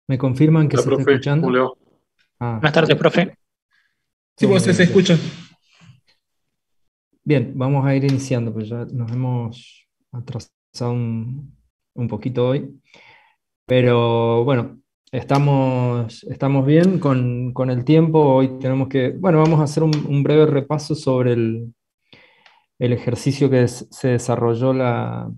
¿Me confirman que Hola, se está profe, ¿cómo escuchando? le va? Ah, Buenas tardes, profe. Sí, todo vos se bien, escucha. gracias. Bien, vamos a ir iniciando, pues ya nos hemos atrasado un poquito hoy, pero bueno, estamos bien con el tiempo. Hoy tenemos que, bueno, vamos a hacer un breve repaso sobre el ejercicio que se desarrolló la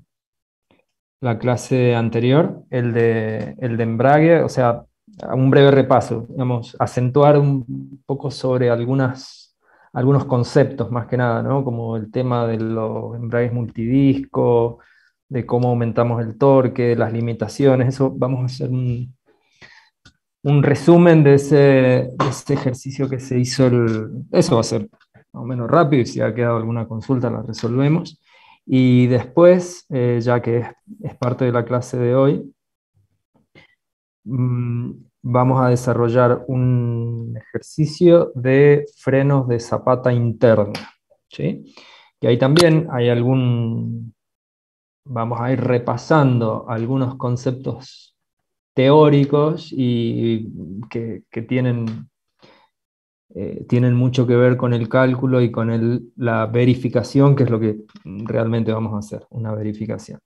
clase anterior, el de embrague, o sea, un breve repaso, digamos, acentuar un poco sobre algunos conceptos más que nada, ¿no? Como el tema de los embragues multidisco, de cómo aumentamos el torque, las limitaciones, eso vamos a hacer un resumen de ese ejercicio que se hizo. Eso va a ser más o menos rápido, y si ha quedado alguna consulta la resolvemos. Y después, ya que es parte de la clase de hoy, vamos a desarrollar un ejercicio de frenos de zapata interna, ¿sí? Y ahí también vamos a ir repasando algunos conceptos teóricos y que tienen mucho que ver con el cálculo y con la verificación, que es lo que realmente vamos a hacer, una verificación.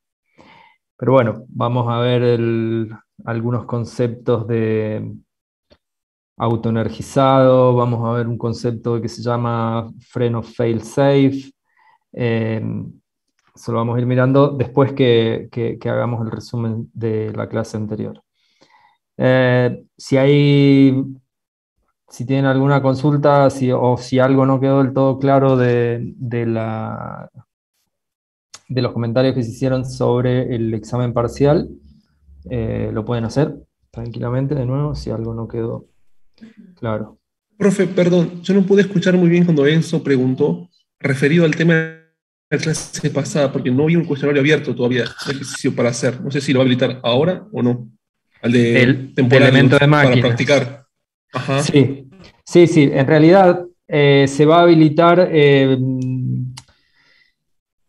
Pero bueno, vamos a ver algunos conceptos de autoenergizado, vamos a ver un concepto que se llama freno fail-safe. Eh, Eso lo vamos a ir mirando después que hagamos el resumen de la clase anterior. Si tienen alguna consulta, o si algo no quedó del todo claro de los comentarios que se hicieron sobre el examen parcial, lo pueden hacer tranquilamente de nuevo si algo no quedó claro. Profe, perdón, yo no pude escuchar muy bien cuando Enzo preguntó referido al tema de la clase pasada, porque no vi un cuestionario abierto todavía, un ejercicio para hacer. No sé si lo va a habilitar ahora o no, al de De elemento de temporarios, para máquinas. practicar. Ajá. Sí, sí, sí. En realidad se va a habilitar,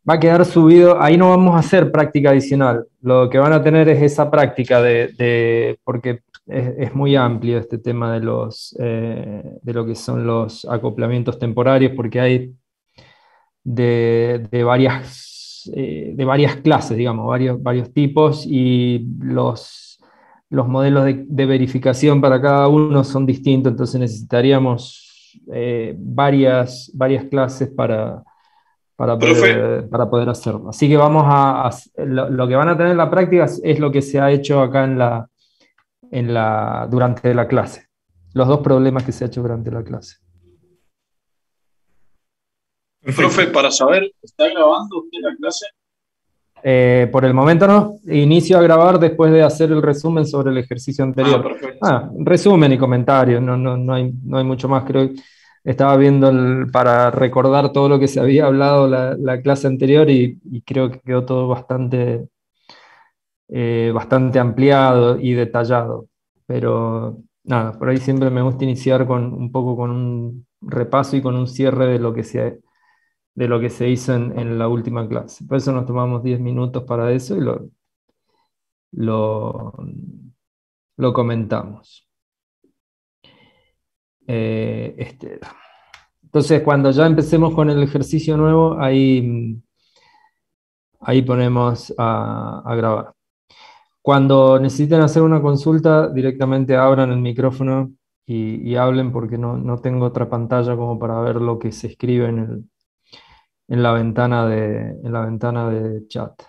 va a quedar subido. Ahí no vamos a hacer práctica adicional. Lo que van a tener es esa práctica porque es muy amplio este tema de lo que son los acoplamientos temporarios, porque hay de varias clases, digamos, varios tipos, y los modelos de verificación para cada uno son distintos, entonces necesitaríamos varias clases para Profe, poder hacerlo. Así que lo que van a tener en la práctica es lo que se ha hecho acá durante la clase. Los dos problemas que se ha hecho durante la clase. profe, Perfecto. para saber, ¿está grabando usted la clase? Por el momento no. Inicio a grabar después de hacer el resumen sobre el ejercicio Ah, anterior. perfecto. Resumen y comentarios, no hay mucho más. Creo que estaba viendo para recordar todo lo que se había hablado la clase anterior, y creo que quedó todo bastante ampliado y detallado. Pero nada, por ahí siempre me gusta iniciar un poco con un repaso y con un cierre de lo que se hizo en la última clase. Por eso nos tomamos 10 minutos para eso y lo, lo comentamos. Este, entonces, cuando ya empecemos con el ejercicio nuevo, ahí ponemos a grabar. Cuando necesiten hacer una consulta, directamente abran el micrófono y hablen, porque no tengo otra pantalla como para ver lo que se escribe en la ventana de chat.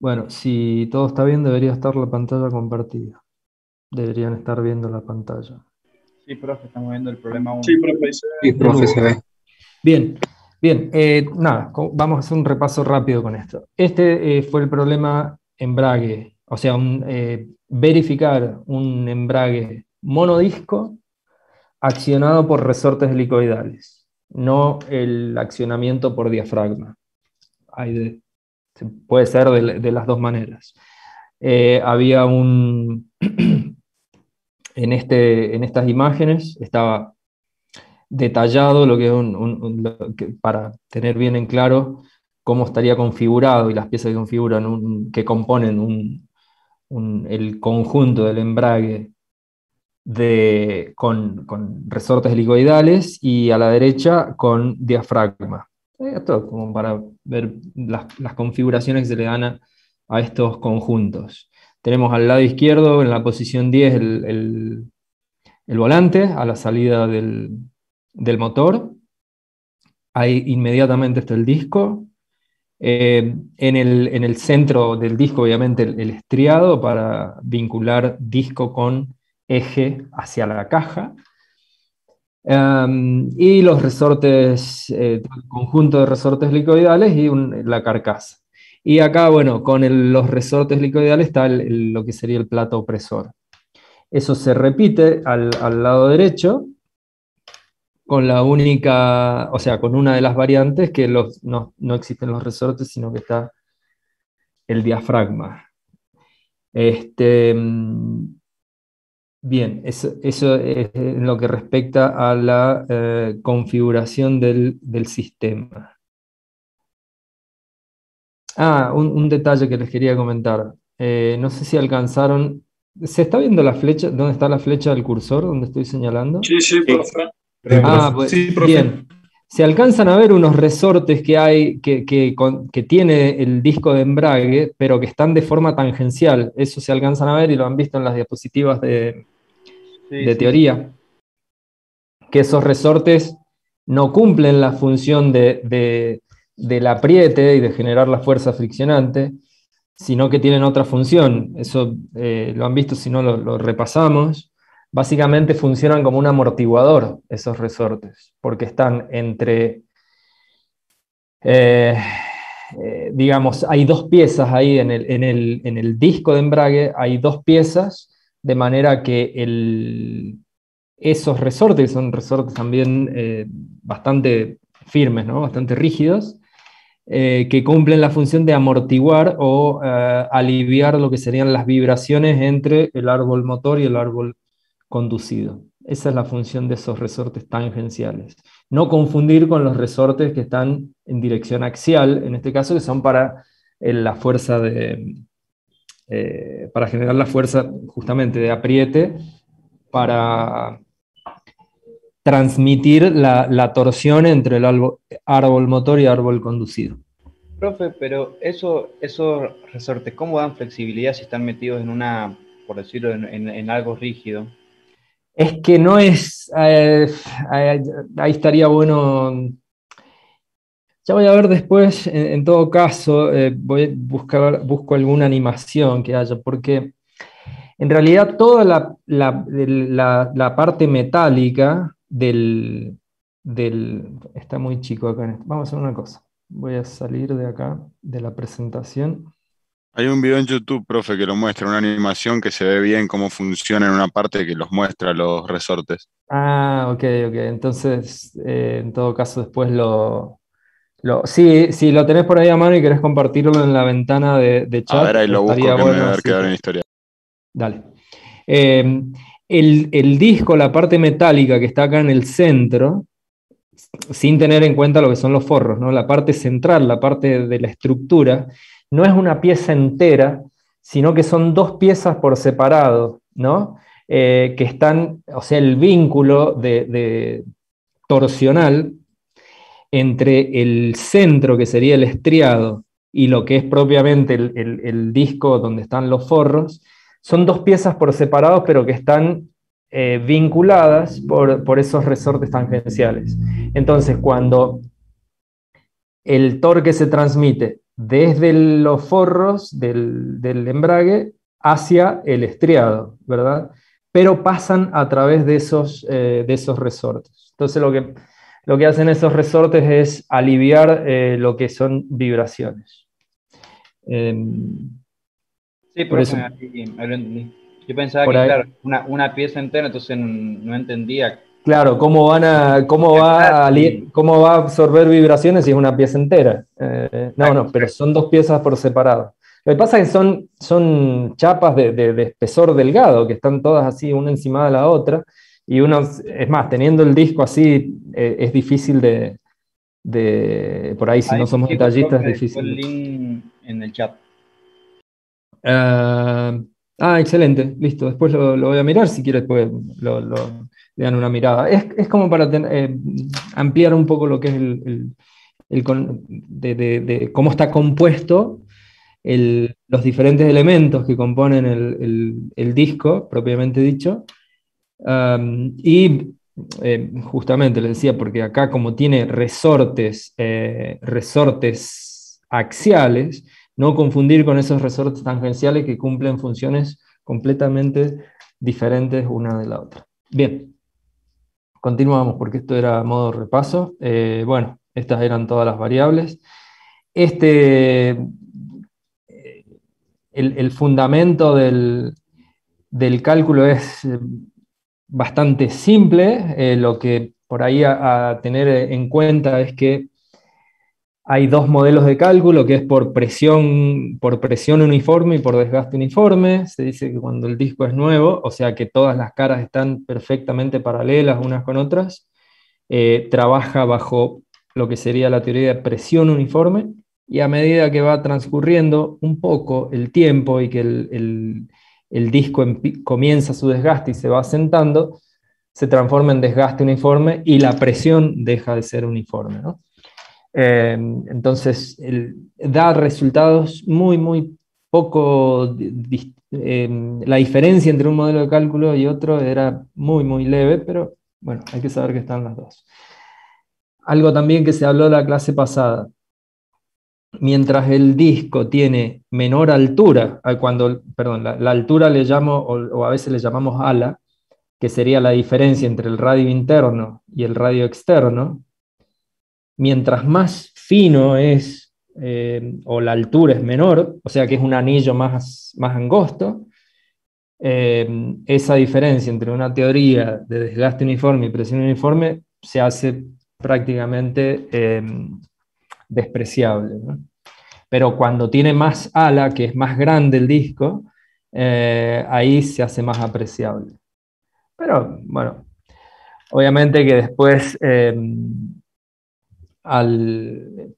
Bueno, si todo está bien, debería estar la pantalla compartida. Deberían estar viendo la pantalla. Sí, profe, estamos viendo el problema Sí, 1. profe, ahí se Sí, ve. profe, se ve. Bien, bien. Nada, vamos a hacer un repaso rápido con esto. Este fue el problema embrague, o sea, verificar un embrague monodisco accionado por resortes helicoidales, no el accionamiento por diafragma. Puede ser de las dos maneras. Había en estas imágenes estaba detallado lo que para tener bien en claro cómo estaría configurado y las piezas que configuran que componen el conjunto del embrague con resortes helicoidales y a la derecha con diafragma. Esto como para ver las configuraciones que se le dan a estos conjuntos. Tenemos al lado izquierdo, en la posición 10, el volante a la salida del motor. Ahí inmediatamente está el disco. En el centro del disco, obviamente, el estriado para vincular disco con eje hacia la caja. Y los resortes, el conjunto de resortes helicoidales y la carcasa. Y acá, bueno, con los resortes helicoidales está lo que sería el plato opresor. Eso se repite al lado derecho, con la única, o sea, con una de las variantes que no existen los resortes, sino que está el diafragma. Bien, eso es en lo que respecta a la configuración del sistema. Un detalle que les quería comentar. No sé si alcanzaron. ¿Se está viendo la flecha? ¿Dónde está la flecha del cursor? ¿Dónde estoy señalando? Sí, profe. Pues, Sí, profe. bien. Se alcanzan a ver unos resortes que hay, que tiene el disco de embrague, pero que están de forma tangencial. Eso se alcanzan a ver y lo han visto en las diapositivas de teoría. Que esos resortes no cumplen la función del apriete y de generar la fuerza friccionante, sino que tienen otra función. Eso lo han visto, si no lo repasamos. Básicamente funcionan como un amortiguador esos resortes, porque están entre, digamos, hay dos piezas ahí en el disco de embrague, hay dos piezas, de manera que esos resortes, son resortes también bastante firmes, ¿no? Bastante rígidos, que cumplen la función de amortiguar o aliviar lo que serían las vibraciones entre el árbol motor y el árbol conducido. Esa es la función de esos resortes tangenciales. No confundir con los resortes que están en dirección axial, en este caso, que son para la fuerza para generar la fuerza justamente de apriete, para transmitir la torsión entre el árbol motor y árbol conducido. Profe, pero esos resortes, ¿cómo dan flexibilidad si están metidos en por decirlo, en algo rígido? Es que no es, ahí estaría bueno, ya voy a ver después, en todo caso, busco alguna animación que haya, porque en realidad toda la parte metálica está muy chico acá. Vamos a hacer una cosa, voy a salir de acá, de la presentación. Hay un video en YouTube, profe, que lo muestra, una animación que se ve bien cómo funciona en una parte que los muestra los resortes. Ok. Entonces, en todo caso, después si lo tenés por ahí a mano y querés compartirlo en la ventana de chat, A ver, ahí lo busco, estaría que me bueno. debe haber quedado en historia. Dale. El disco, la parte metálica que está acá en el centro, sin tener en cuenta lo que son los forros, ¿no? La parte central, la parte de la estructura, no es una pieza entera, sino que son dos piezas por separado, ¿no? Que están, o sea, el vínculo de torsional entre el centro, que sería el estriado, y lo que es propiamente el disco donde están los forros, son dos piezas por separado, pero que están vinculadas por esos resortes tangenciales. Entonces, cuando el torque se transmite desde los forros del embrague hacia el estriado, ¿verdad? Pero pasan a través de esos resortes. Entonces, lo que hacen esos resortes es aliviar lo que son vibraciones. Sí, por eso, ahí lo entendí. Yo pensaba por que, ahí, claro, una pieza entera, entonces no entendía. claro, ¿cómo va a absorber vibraciones si es una pieza entera? No, pero son dos piezas por separado. Lo que pasa es que son chapas de espesor delgado, que están todas así, una encima de la otra, y es más, teniendo el disco así, es difícil de por ahí si no somos detallistas es Después el difícil. link en el chat. Excelente, listo. Después lo voy a mirar, si quieres, pues le dan una mirada. Es como para ampliar un poco lo que es de cómo está compuesto los diferentes elementos que componen el disco, propiamente dicho. Justamente les decía, porque acá como tiene resortes axiales, no confundir con esos resortes tangenciales que cumplen funciones completamente diferentes una de la otra. Bien, continuamos porque esto era a modo repaso. Bueno, estas eran todas las variables. El fundamento del cálculo es bastante simple. Lo que por ahí a tener en cuenta es que hay dos modelos de cálculo, que es por presión uniforme y por desgaste uniforme. Se dice que cuando el disco es nuevo, o sea que todas las caras están perfectamente paralelas unas con otras, trabaja bajo lo que sería la teoría de presión uniforme, y a medida que va transcurriendo un poco el tiempo y que el disco comienza su desgaste y se va asentando, se transforma en desgaste uniforme y la presión deja de ser uniforme, ¿no? Entonces, da resultados muy poco. La diferencia entre un modelo de cálculo y otro era muy leve, pero bueno, hay que saber que están las dos. Algo también que se habló en la clase pasada: mientras el disco tiene menor altura, la altura le llamo, o a veces le llamamos ala, que sería la diferencia entre el radio interno y el radio externo. Mientras más fino es, o la altura es menor, o sea que es un anillo más angosto, esa diferencia entre una teoría de desgaste uniforme y presión uniforme se hace prácticamente despreciable, ¿no? Pero cuando tiene más ala, que es más grande el disco, ahí se hace más apreciable. Pero bueno, obviamente que después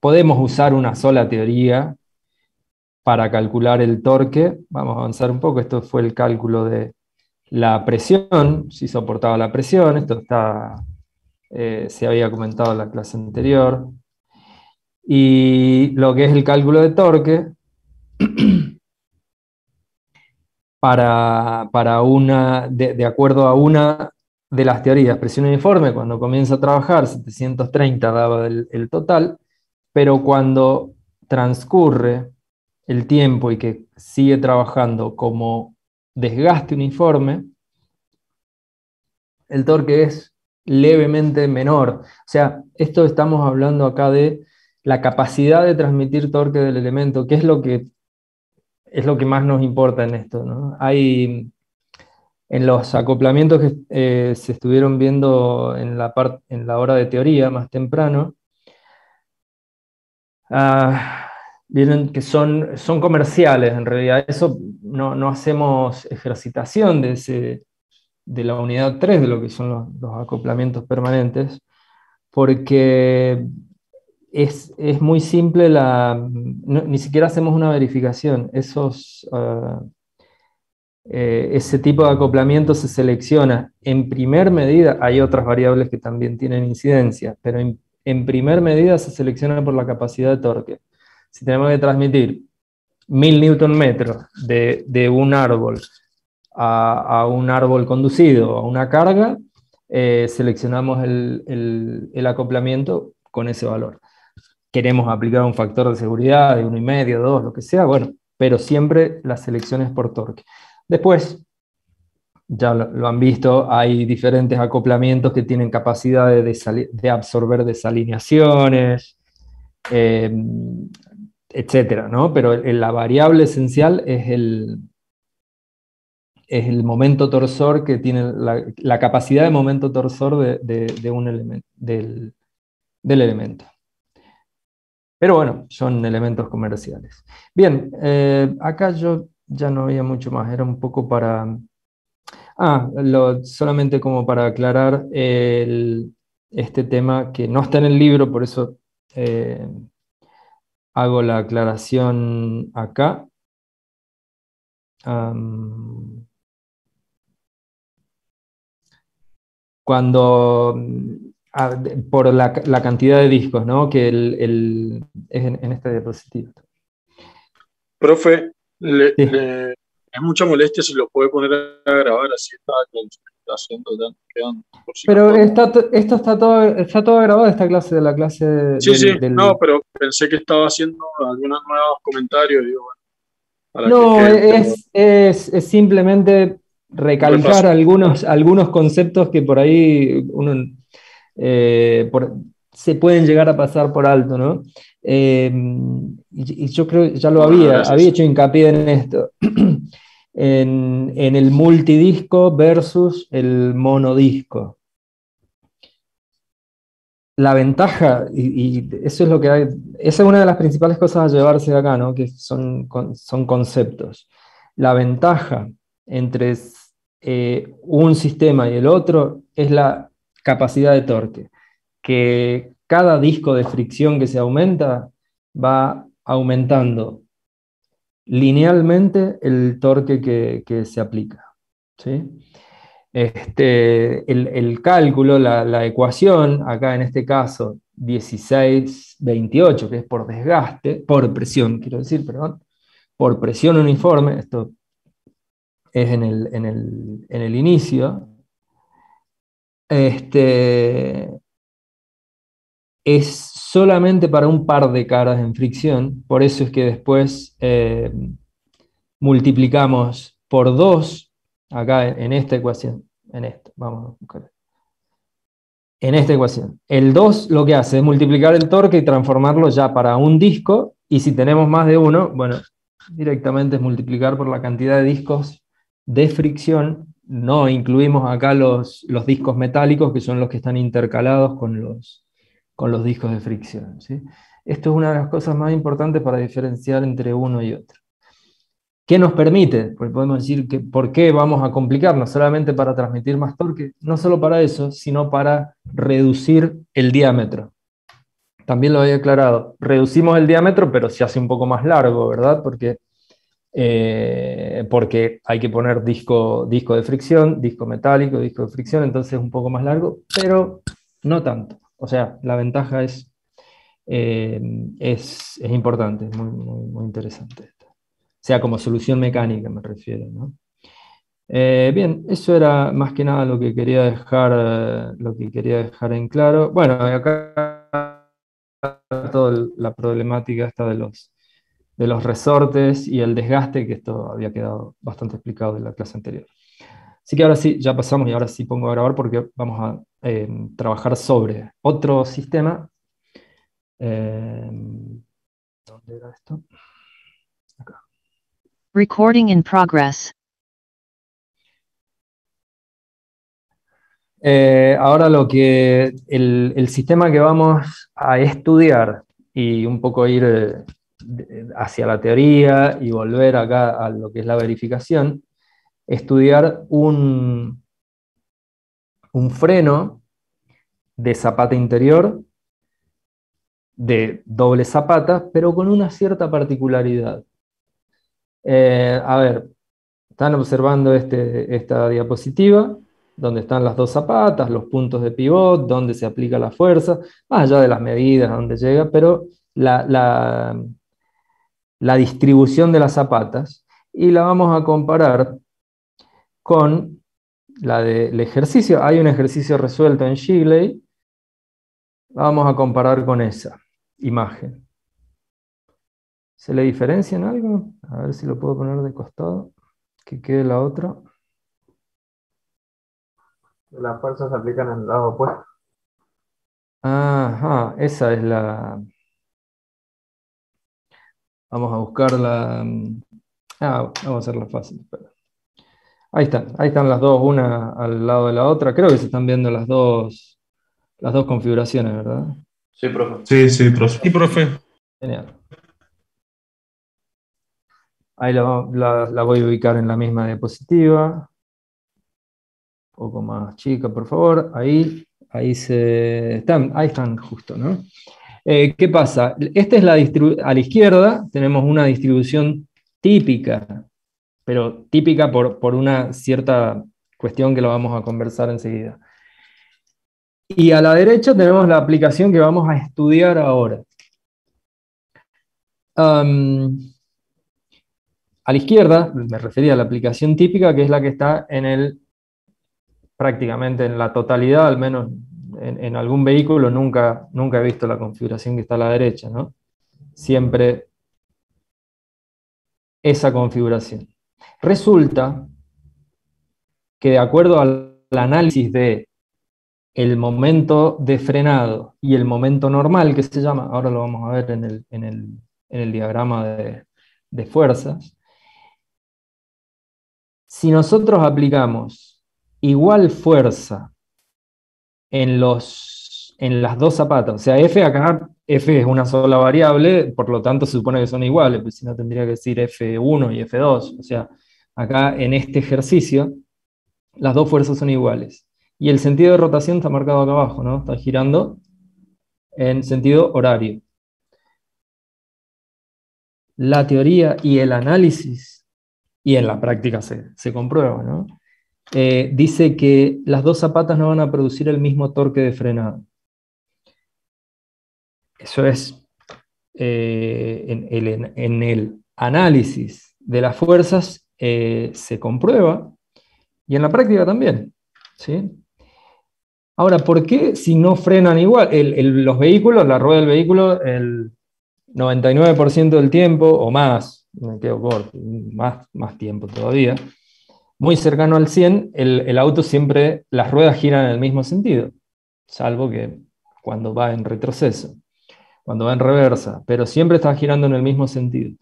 podemos usar una sola teoría para calcular el torque. Vamos a avanzar un poco. Esto fue el cálculo de la presión, si soportaba la presión. Esto se había comentado en la clase anterior. Y lo que es el cálculo de torque, de acuerdo a una de las teorías, presión uniforme, cuando comienza a trabajar, 730 daba el total, pero cuando transcurre el tiempo y que sigue trabajando como desgaste uniforme, el torque es levemente menor. O sea, esto estamos hablando acá de la capacidad de transmitir torque del elemento, que es lo que más nos importa en esto, ¿no? En los acoplamientos que se estuvieron viendo en la hora de teoría más temprano, vieron que son comerciales en realidad. Eso no hacemos ejercitación de la unidad 3 de lo que son los acoplamientos permanentes, porque es muy simple, ni siquiera hacemos una verificación. Ese tipo de acoplamiento se selecciona en primer medida. Hay otras variables que también tienen incidencia, pero en primer medida se selecciona por la capacidad de torque. Si tenemos que transmitir 1000 Nm de un árbol a un árbol conducido, a una carga, seleccionamos el acoplamiento con ese valor. Queremos aplicar un factor de seguridad de 1,5, 2, lo que sea, bueno, pero siempre la selección es por torque. Después, ya lo han visto, hay diferentes acoplamientos que tienen capacidad de absorber desalineaciones, etcétera, ¿no? Pero la variable esencial es el momento torsor, que tiene la capacidad de momento torsor de un elemento, del elemento. Pero bueno, son elementos comerciales. Bien, acá yo ya no había mucho más, era un poco para... solamente como para aclarar este tema que no está en el libro, por eso Eh, hago la aclaración acá. Cuando, por la cantidad de discos, ¿no? Que es en esta diapositiva. Profe, Sí. es mucha molestia si lo puede poner a grabar, así está con su explicación total, quedan por si las Pero dudas. esto está todo grabado, esta clase, de la clase Sí, sí, no, del... pero pensé que estaba haciendo algunos nuevos comentarios, digo, bueno, para que No, quede el tema es simplemente un repaso. recalcar algunos conceptos que por ahí se pueden llegar a pasar por alto, ¿no? Y yo creo que ya lo Bueno, había gracias. hecho hincapié en esto, en el multidisco versus el monodisco. La ventaja, y eso es lo que hay, esa es una de las principales cosas a llevarse de acá, ¿no? Que son conceptos. La ventaja entre un sistema y el otro es la capacidad de torque, que cada disco de fricción que se aumenta va aumentando linealmente el torque que se aplica, ¿sí? El cálculo, la ecuación, acá en este caso 1628, que es por desgaste, por presión, quiero decir, perdón, por presión uniforme, esto es en el inicio, es solamente para un par de caras en fricción, por eso es que después multiplicamos por 2 acá en esta ecuación, en esta, vamos a buscar. En esta ecuación. El 2 lo que hace es multiplicar el torque y transformarlo ya para un disco, y si tenemos más de uno, bueno, directamente es multiplicar por la cantidad de discos de fricción. No incluimos acá los discos metálicos, que son los que están intercalados con los discos de fricción, ¿sí? Esto es una de las cosas más importantes para diferenciar entre uno y otro. ¿Qué nos permite? Pues podemos decir que por qué vamos a complicarnos solamente para transmitir más torque, no solo para eso, sino para reducir el diámetro. También lo había aclarado, reducimos el diámetro, pero se hace un poco más largo, ¿verdad? Porque hay que poner disco de fricción, disco metálico, disco de fricción, entonces es un poco más largo, pero no tanto. O sea, la ventaja es importante, es muy interesante. O sea, como solución mecánica me refiero, ¿no? Bien, eso era más que nada lo que quería dejar en claro. Bueno, acá toda la problemática está de los resortes y el desgaste, que esto había quedado bastante explicado en la clase anterior. Así que ahora sí, ya pasamos y ahora sí pongo a grabar porque vamos a trabajar sobre otro sistema. ¿Dónde era esto? Acá. Recording in progress. Ahora el sistema que vamos a estudiar y un poco ir hacia la teoría y volver acá a lo que es la verificación, estudiar un freno de zapata interior, de doble zapata, pero con una cierta particularidad. A ver, están observando esta diapositiva, donde están las dos zapatas, los puntos de pivot, donde se aplica la fuerza, más allá de las medidas, a donde llega, pero la distribución de las zapatas, y la vamos a comparar con la del ejercicio. Hay un ejercicio resuelto en Shigley, la vamos a comparar con esa imagen. ¿Se le diferencia en algo? A ver si lo puedo poner de costado, que quede la otra. Las fuerzas se aplican en el lado opuesto. Ajá, esa es la... Vamos a buscarla. Vamos a hacerla fácil. Espera. Ahí están las dos, una al lado de la otra. Creo que se están viendo las dos configuraciones, ¿verdad? Sí, profe. Sí, profe. Sí, profe. Genial. Ahí la voy a ubicar en la misma diapositiva. Un poco más chica, por favor. Ahí están justo, ¿no? ¿Qué pasa? Esta es a la izquierda tenemos una distribución típica, pero típica por una cierta cuestión que lo vamos a conversar enseguida. Y a la derecha tenemos la aplicación que vamos a estudiar ahora. A la izquierda, me refería a la aplicación típica, que es la que está prácticamente en la totalidad, al menos en algún vehículo, nunca he visto la configuración que está a la derecha, ¿no? Siempre esa configuración. Resulta que de acuerdo al análisis de el momento de frenado y el momento normal, que se llama, ahora lo vamos a ver en el diagrama de fuerzas, si nosotros aplicamos igual fuerza en las dos zapatas, o sea, F es una sola variable, por lo tanto se supone que son iguales, pues si no tendría que decir F1 y F2, o sea, acá en este ejercicio, las dos fuerzas son iguales. Y el sentido de rotación está marcado acá abajo, ¿no? Está girando en sentido horario. La teoría y el análisis, y en la práctica se comprueba, ¿no? Dice que las dos zapatas no van a producir el mismo torque de frenado. Eso es, en el análisis de las fuerzas se comprueba, y en la práctica también, ¿sí? Ahora, ¿por qué si no frenan igual? Los vehículos, la rueda del vehículo, el 99% del tiempo, o más, me quedo corto, más tiempo todavía, muy cercano al 100, el auto siempre, las ruedas giran en el mismo sentido, salvo que cuando va en retroceso, cuando va en reversa, pero siempre está girando en el mismo sentido.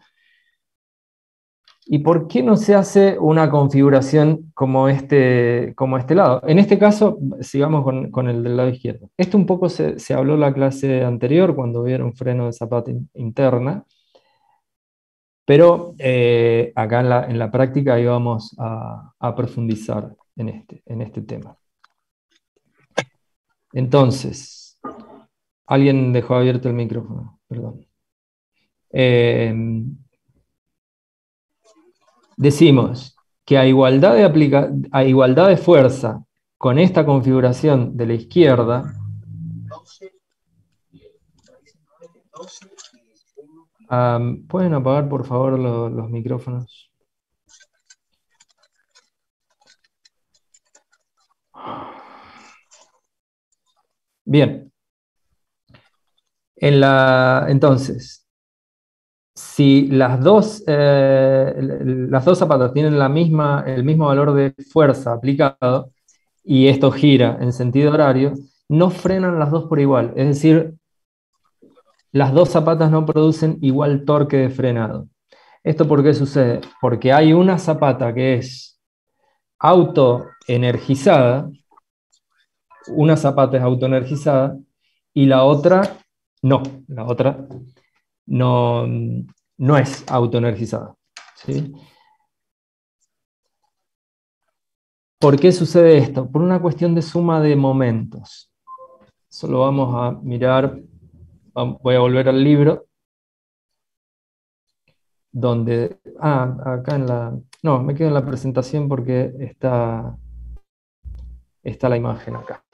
¿Y por qué no se hace una configuración como este lado? En este caso, sigamos con el del lado izquierdo. Esto un poco se habló en la clase anterior, cuando vieron freno de zapata interna, pero acá en la práctica íbamos a profundizar en este tema. Entonces, alguien dejó abierto el micrófono, perdón. Decimos que a igualdad de fuerza con esta configuración de la izquierda, ¿pueden apagar por favor los micrófonos? Bien. Entonces, si las dos zapatas tienen el mismo valor de fuerza aplicado, y esto gira en sentido horario, no frenan las dos por igual. Es decir, las dos zapatas no producen igual torque de frenado. ¿Esto por qué sucede? Porque hay una zapata que es autoenergizada, una zapata es autoenergizada, y la otra no. La otra no es autoenergizada, ¿sí? ¿Por qué sucede esto? Por una cuestión de suma de momentos. Eso lo vamos a mirar. Voy a volver al libro. Donde. Acá en la. No, me quedo en la presentación porque está la imagen acá.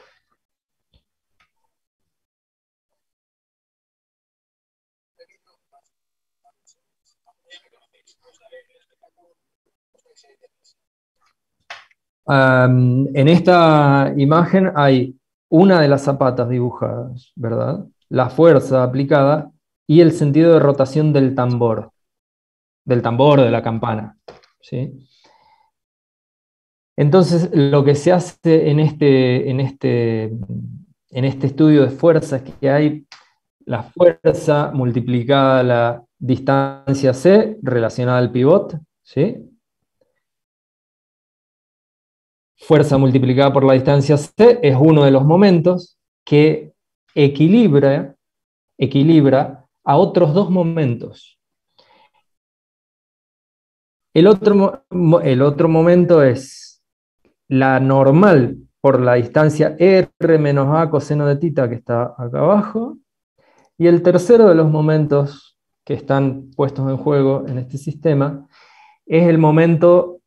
En esta imagen hay una de las zapatas dibujadas, ¿verdad? La fuerza aplicada y el sentido de rotación del tambor de la campana, ¿sí? Entonces, lo que se hace en este estudio de fuerza es que hay la fuerza multiplicada a la distancia C relacionada al pivot, ¿sí? Fuerza multiplicada por la distancia C es uno de los momentos que equilibra a otros dos momentos. El otro momento es la normal por la distancia R menos A coseno de tita, que está acá abajo, Y el tercero de los momentos que están puestos en juego en este sistema es el momento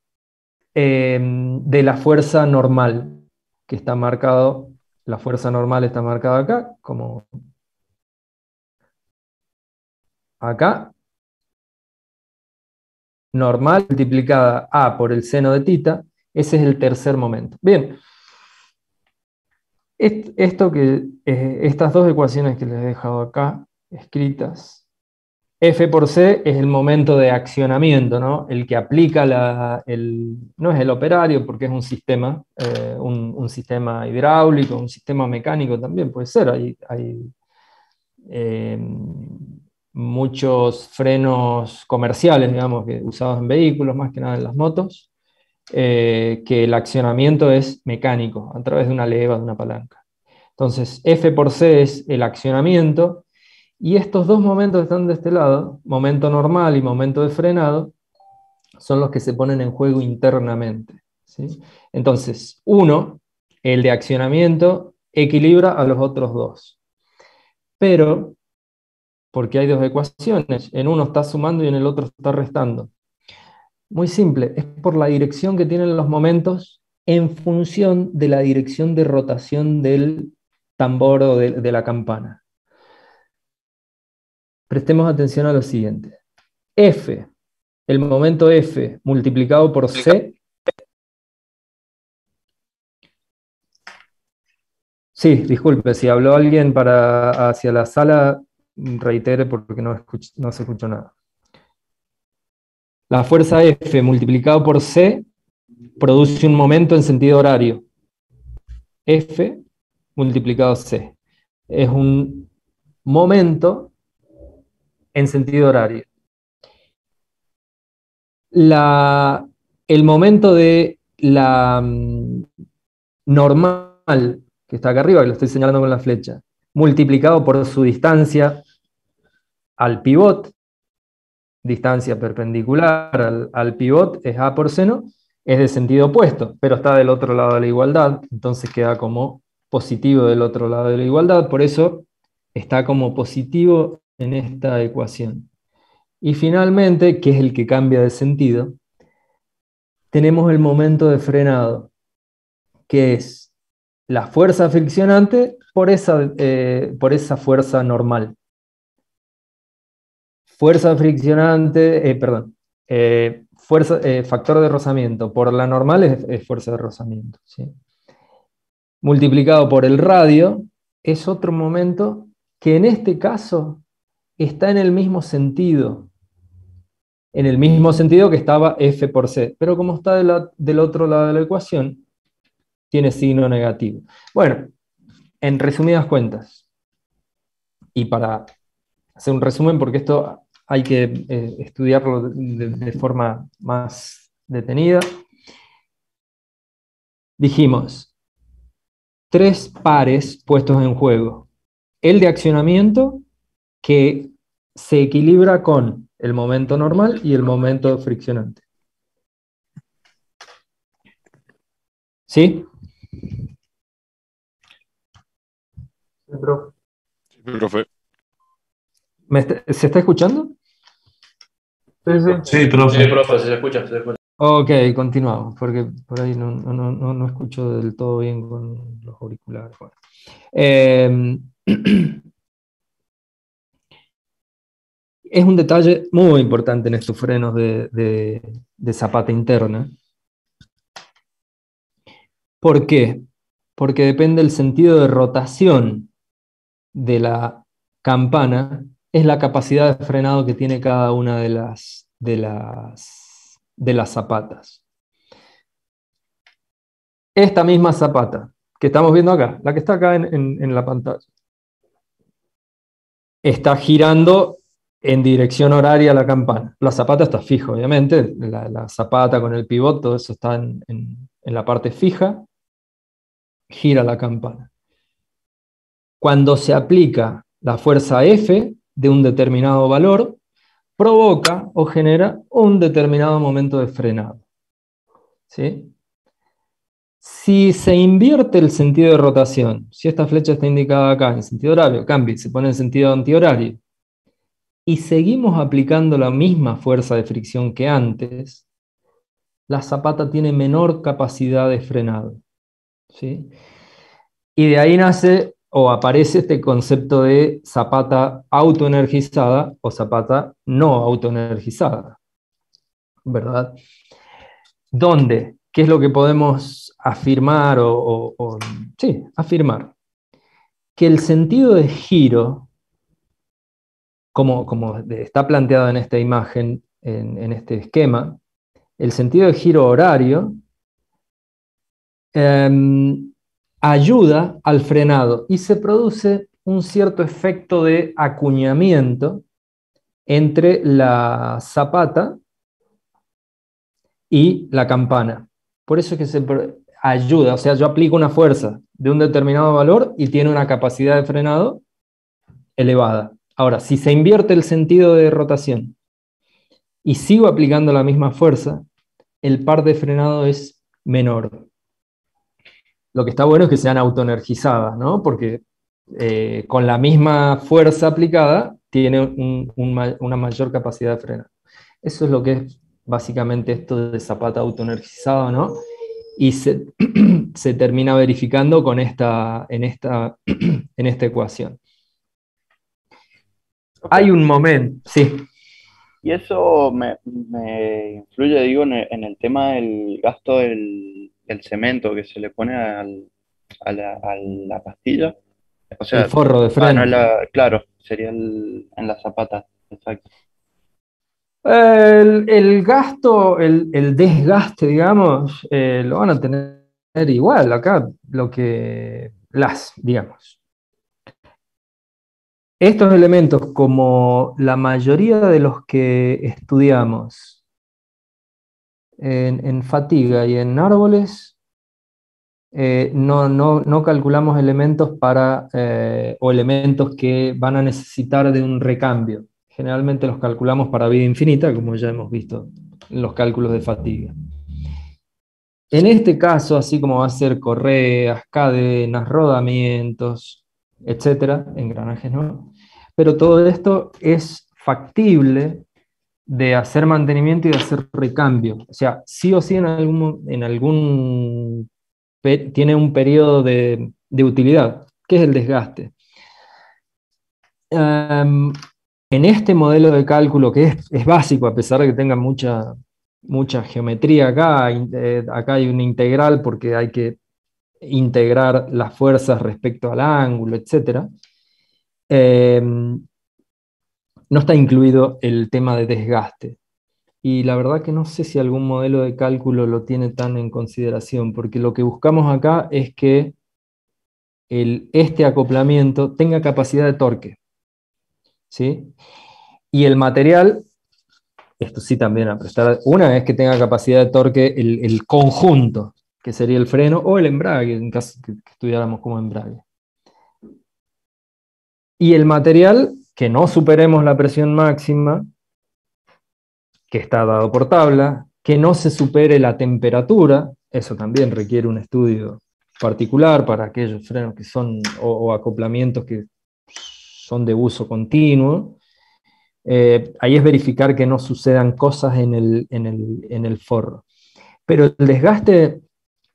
de la fuerza normal, que está marcado, la fuerza normal está marcada acá, como acá, normal multiplicada a por el seno de tita, ese es el tercer momento. Bien, estas dos ecuaciones que les he dejado acá escritas, F por C es el momento de accionamiento, ¿no? El que aplica no es el operario porque es un sistema, un sistema hidráulico, un sistema mecánico también puede ser. Hay muchos frenos comerciales, digamos, usados en vehículos, más que nada en las motos, que el accionamiento es mecánico, a través de una leva, de una palanca. Entonces, F por C es el accionamiento, y estos dos momentos que están de este lado, momento normal y momento de frenado, son los que se ponen en juego internamente, ¿sí? Entonces, uno, el de accionamiento, equilibra a los otros dos. Pero, porque hay dos ecuaciones, en uno está sumando y en el otro está restando. Muy simple, es por la dirección que tienen los momentos en función de la dirección de rotación del tambor o de la campana. Prestemos atención a lo siguiente. F, el momento F multiplicado por C. Sí, disculpe, si habló alguien hacia la sala, reitere porque no se escuchó nada. La fuerza F multiplicado por C produce un momento en sentido horario. F multiplicado C. Es un momento en sentido horario. El momento de la normal, que está acá arriba, que lo estoy señalando con la flecha, multiplicado por su distancia al pivot, distancia perpendicular al pivot es A por seno, es de sentido opuesto, pero está del otro lado de la igualdad, entonces queda como positivo del otro lado de la igualdad, por eso está como positivo en esta ecuación. Y finalmente, que es el que cambia de sentido, tenemos el momento de frenado, que es la fuerza friccionante por esa fuerza normal. Fuerza friccionante, factor de rozamiento por la normal es fuerza de rozamiento, ¿sí? Multiplicado por el radio es otro momento que en este caso está en el mismo sentido que estaba F por C, pero como está del otro lado de la ecuación, tiene signo negativo. Bueno, en resumidas cuentas, y para hacer un resumen, porque esto hay que estudiarlo de forma más detenida, dijimos, tres pares puestos en juego. El de accionamiento, que se equilibra con el momento normal y el momento friccionante. ¿Sí? Sí, profe. ¿Se está escuchando? Sí, profe. Sí, profe, se escucha, se escucha. Ok, continuamos, porque por ahí no escucho del todo bien con los auriculares. Bueno. Es un detalle muy importante en estos frenos de zapata interna. ¿Por qué? Porque depende del sentido de rotación de la campana, es la capacidad de frenado que tiene cada una de las zapatas. Esta misma zapata que estamos viendo acá, la que está acá en la pantalla, está girando en dirección horaria a la campana. La zapata está fija, obviamente, la zapata con el pivot, todo eso está en la parte fija, gira la campana. Cuando se aplica la fuerza F de un determinado valor, provoca o genera un determinado momento de frenado. ¿Sí? Si se invierte el sentido de rotación, si esta flecha está indicada acá en sentido horario, cambia y se pone en sentido antihorario, y seguimos aplicando la misma fuerza de fricción que antes, la zapata tiene menor capacidad de frenado, ¿sí? Y de ahí nace o aparece este concepto de zapata autoenergizada o zapata no autoenergizada, ¿verdad? ¿Dónde? ¿Qué es lo que podemos afirmar sí, afirmar? Que el sentido de giro, como está planteado en esta imagen, en este esquema, el sentido de giro horario ayuda al frenado y se produce un cierto efecto de acuñamiento entre la zapata y la campana. Por eso es que se ayuda, o sea, yo aplico una fuerza de un determinado valor y tiene una capacidad de frenado elevada. Ahora, si se invierte el sentido de rotación y sigo aplicando la misma fuerza, el par de frenado es menor. Lo que está bueno es que sean autoenergizadas, ¿no? Porque con la misma fuerza aplicada tiene una mayor capacidad de frenado. Eso es lo que es básicamente esto de zapata autoenergizado, ¿no? Y se termina verificando con en esta ecuación. Okay. Hay un momento, sí. Y eso me influye, digo, en el tema del gasto del cemento que se le pone a la pastilla. O El sea, forro de freno. claro, sería en la zapata, exacto. El gasto, el desgaste, digamos, lo van a tener igual acá, digamos. Estos elementos, como la mayoría de los que estudiamos en fatiga y en árboles, no calculamos elementos o elementos que van a necesitar de un recambio. Generalmente los calculamos para vida infinita, como ya hemos visto en los cálculos de fatiga. En este caso, así como va a ser correas, cadenas, rodamientos, etcétera, engranajes no, pero todo esto es factible de hacer mantenimiento y de hacer recambio. O sea, sí o sí tiene un periodo de utilidad, que es el desgaste. En este modelo de cálculo, que es básico, a pesar de que tenga mucha geometría acá hay una integral porque hay que integrar las fuerzas respecto al ángulo, etc. No está incluido el tema de desgaste. Y la verdad que no sé si algún modelo de cálculo lo tiene tan en consideración, porque lo que buscamos acá es que este acoplamiento tenga capacidad de torque, ¿sí? Y el material, esto sí también a prestar, una es que tenga capacidad de torque el conjunto, que sería el freno o el embrague, en caso que estudiáramos como embrague. Y el material, que no superemos la presión máxima, que está dado por tabla, que no se supere la temperatura, eso también requiere un estudio particular para aquellos frenos que son, o acoplamientos que son de uso continuo. Ahí es verificar que no sucedan cosas en el forro. Pero el desgaste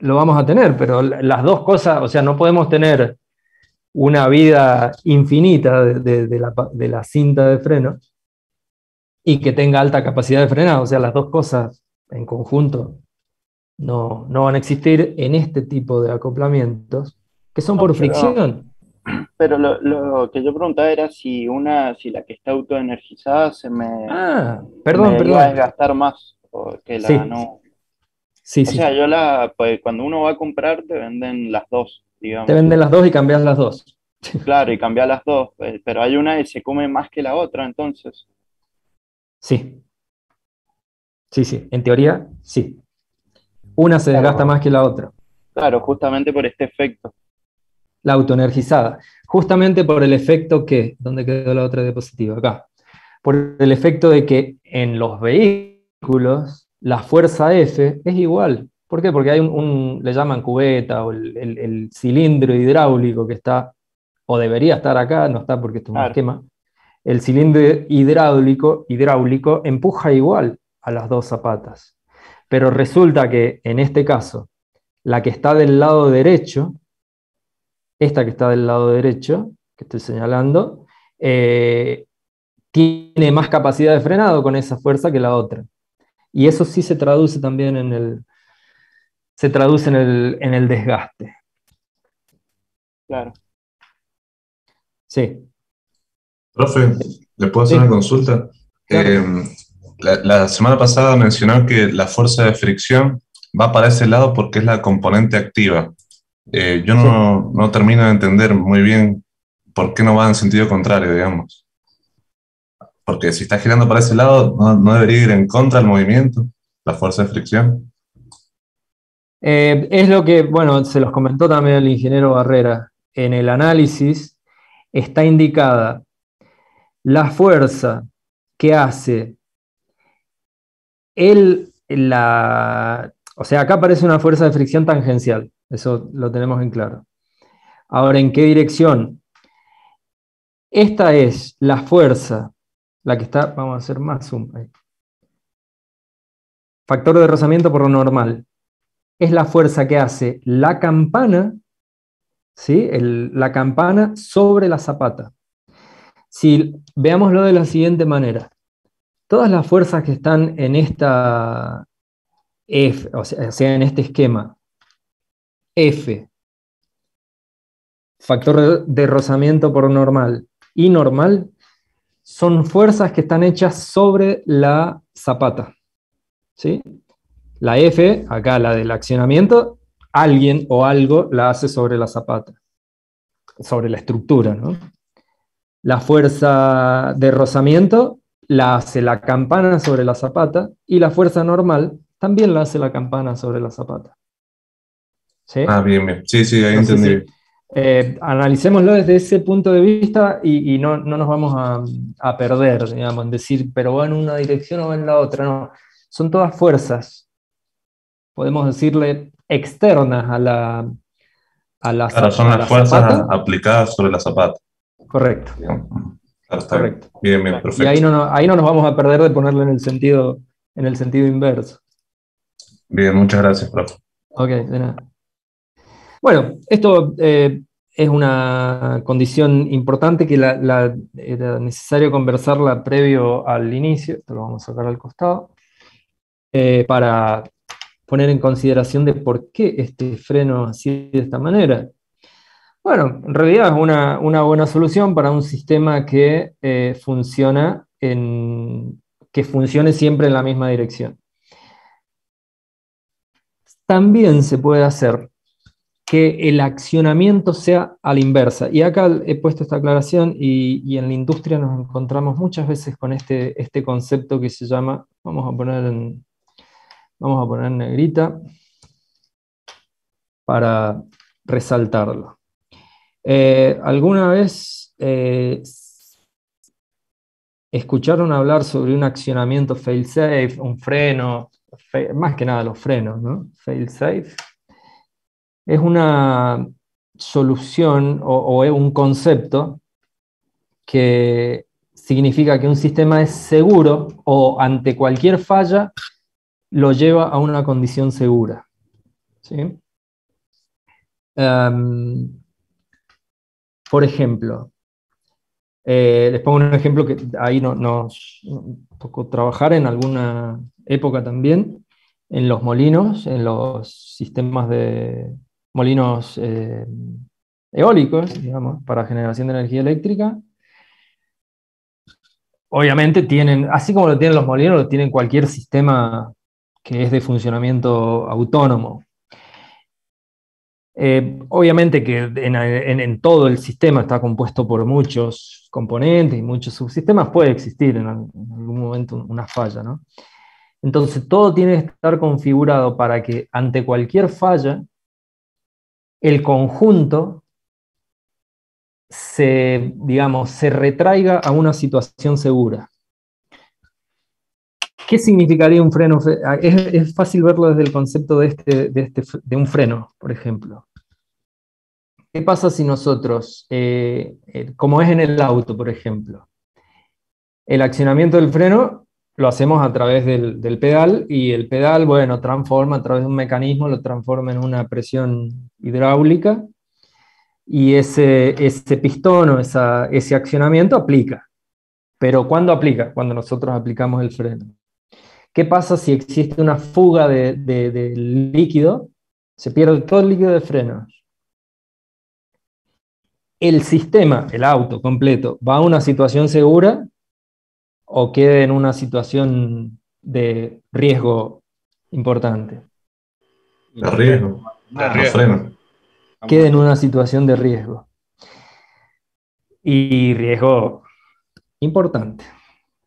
lo vamos a tener, pero las dos cosas, o sea, no podemos tener una vida infinita de la cinta de freno y que tenga alta capacidad de frenado. O sea, las dos cosas en conjunto no van a existir en este tipo de acoplamientos, que son por fricción. Pero lo que yo preguntaba era si la que está autoenergizada me iba a desgastar más que la sí. no. Sí, o sea, pues, cuando uno va a comprar te venden las dos, digamos. Te venden las dos y cambias las dos. Claro, y cambias las dos, pero hay una que se come más que la otra, entonces. Sí. Sí, en teoría, sí. Una se desgasta más que la otra. Claro, justamente por este efecto. La autoenergizada. Justamente por el efecto que, ¿dónde quedó la otra diapositiva? Acá. Por el efecto de que en los vehículos la fuerza F es igual ¿Por qué? Porque hay le llaman cubeta o el cilindro hidráulico que está, o debería estar acá, no está porque esto es un Claro, esquema. El cilindro hidráulico empuja igual a las dos zapatas. Pero resulta que en este caso, la que está del lado derecho, esta que está del lado derecho, que estoy señalando, tiene más capacidad de frenado con esa fuerza que la otra. Y eso sí se traduce también se traduce en el desgaste. claro. Sí, Profe, ¿le puedo hacer una sí, consulta? claro. La semana pasada mencionó que la fuerza de fricción va para ese lado porque es la componente activa. Yo Sí. no termino de entender muy bien por qué no va en sentido contrario, digamos. Porque si está girando para ese lado, no debería ir en contra del movimiento, la fuerza de fricción. Es lo que, bueno, se los comentó también el ingeniero Barrera. En el análisis está indicada la fuerza que hace o sea, acá aparece una fuerza de fricción tangencial, eso lo tenemos en claro. Ahora, ¿en qué dirección? Esta es la fuerza, la que está, vamos a hacer más zoom ahí. Factor de rozamiento por lo normal. Es la fuerza que hace la campana, ¿sí? La campana sobre la zapata. Si veámoslo de la siguiente manera, todas las fuerzas que están en esta F, o sea, en este esquema, F, factor de rozamiento por normal y normal, son fuerzas que están hechas sobre la zapata, ¿sí? La F, acá la del accionamiento, alguien o algo la hace sobre la zapata, sobre la estructura, ¿no? La fuerza de rozamiento la hace la campana sobre la zapata y la fuerza normal también la hace la campana sobre la zapata. ¿Sí? Ah, bien, bien. Sí, sí, ahí No sé entendí si, bien. analicémoslo desde ese punto de vista y no nos vamos a perder, digamos, en decir, pero va en una dirección o va en la otra. No, son todas fuerzas, podemos decirle, externas Claro, son a las la fuerzas zapata. aplicadas sobre la zapata, Correcto, digamos. Claro, está bien. correcto. Bien, bien, Claro. Y ahí perfecto. ahí no nos vamos a perder de ponerlo en el sentido inverso. Bien, muchas gracias, profe. Ok, de nada. Bueno, esto es una condición importante que era necesario conversarla previo al inicio, esto lo vamos a sacar al costado, para poner en consideración de por qué este freno así de esta manera. Bueno, en realidad es una buena solución para un sistema que que funcione siempre en la misma dirección. También se puede hacer que el accionamiento sea a la inversa. Y acá he puesto esta aclaración y en la industria nos encontramos muchas veces con este concepto que se llama, vamos a poner en negrita para resaltarlo. ¿Alguna vez escucharon hablar sobre un accionamiento fail-safe, un freno, más que nada los frenos, ¿no? Fail-safe. Es una solución o es un concepto que significa que un sistema es seguro o ante cualquier falla lo lleva a una condición segura. ¿Sí? Por ejemplo, les pongo un ejemplo que ahí nos tocó trabajar en alguna época también, en los molinos, en los sistemas de molinos eólicos, digamos, para generación de energía eléctrica. Obviamente tienen, así como lo tienen los molinos, lo tienen cualquier sistema que es de funcionamiento autónomo. Obviamente que en todo el sistema está compuesto por muchos componentes y muchos subsistemas, puede existir en algún momento una falla, ¿no? Entonces todo tiene que estar configurado para que ante cualquier falla, el conjunto digamos, se retraiga a una situación segura. ¿Qué significaría un freno? Es fácil verlo desde el concepto de un freno, por ejemplo. ¿Qué pasa si nosotros, como es en el auto, por ejemplo, el accionamiento del freno lo hacemos a través del pedal, y el pedal, bueno, transforma a través de un mecanismo, lo transforma en una presión hidráulica, y ese pistón o ese accionamiento aplica. Pero ¿cuándo aplica? Cuando nosotros aplicamos el freno. ¿Qué pasa si existe una fuga de líquido? Se pierde todo el líquido de frenos. ¿El sistema, el auto completo, va a una situación segura o queda en una situación de riesgo importante? De riesgo. De Los riesgo. frenos. Queda en una situación de riesgo. Y riesgo importante.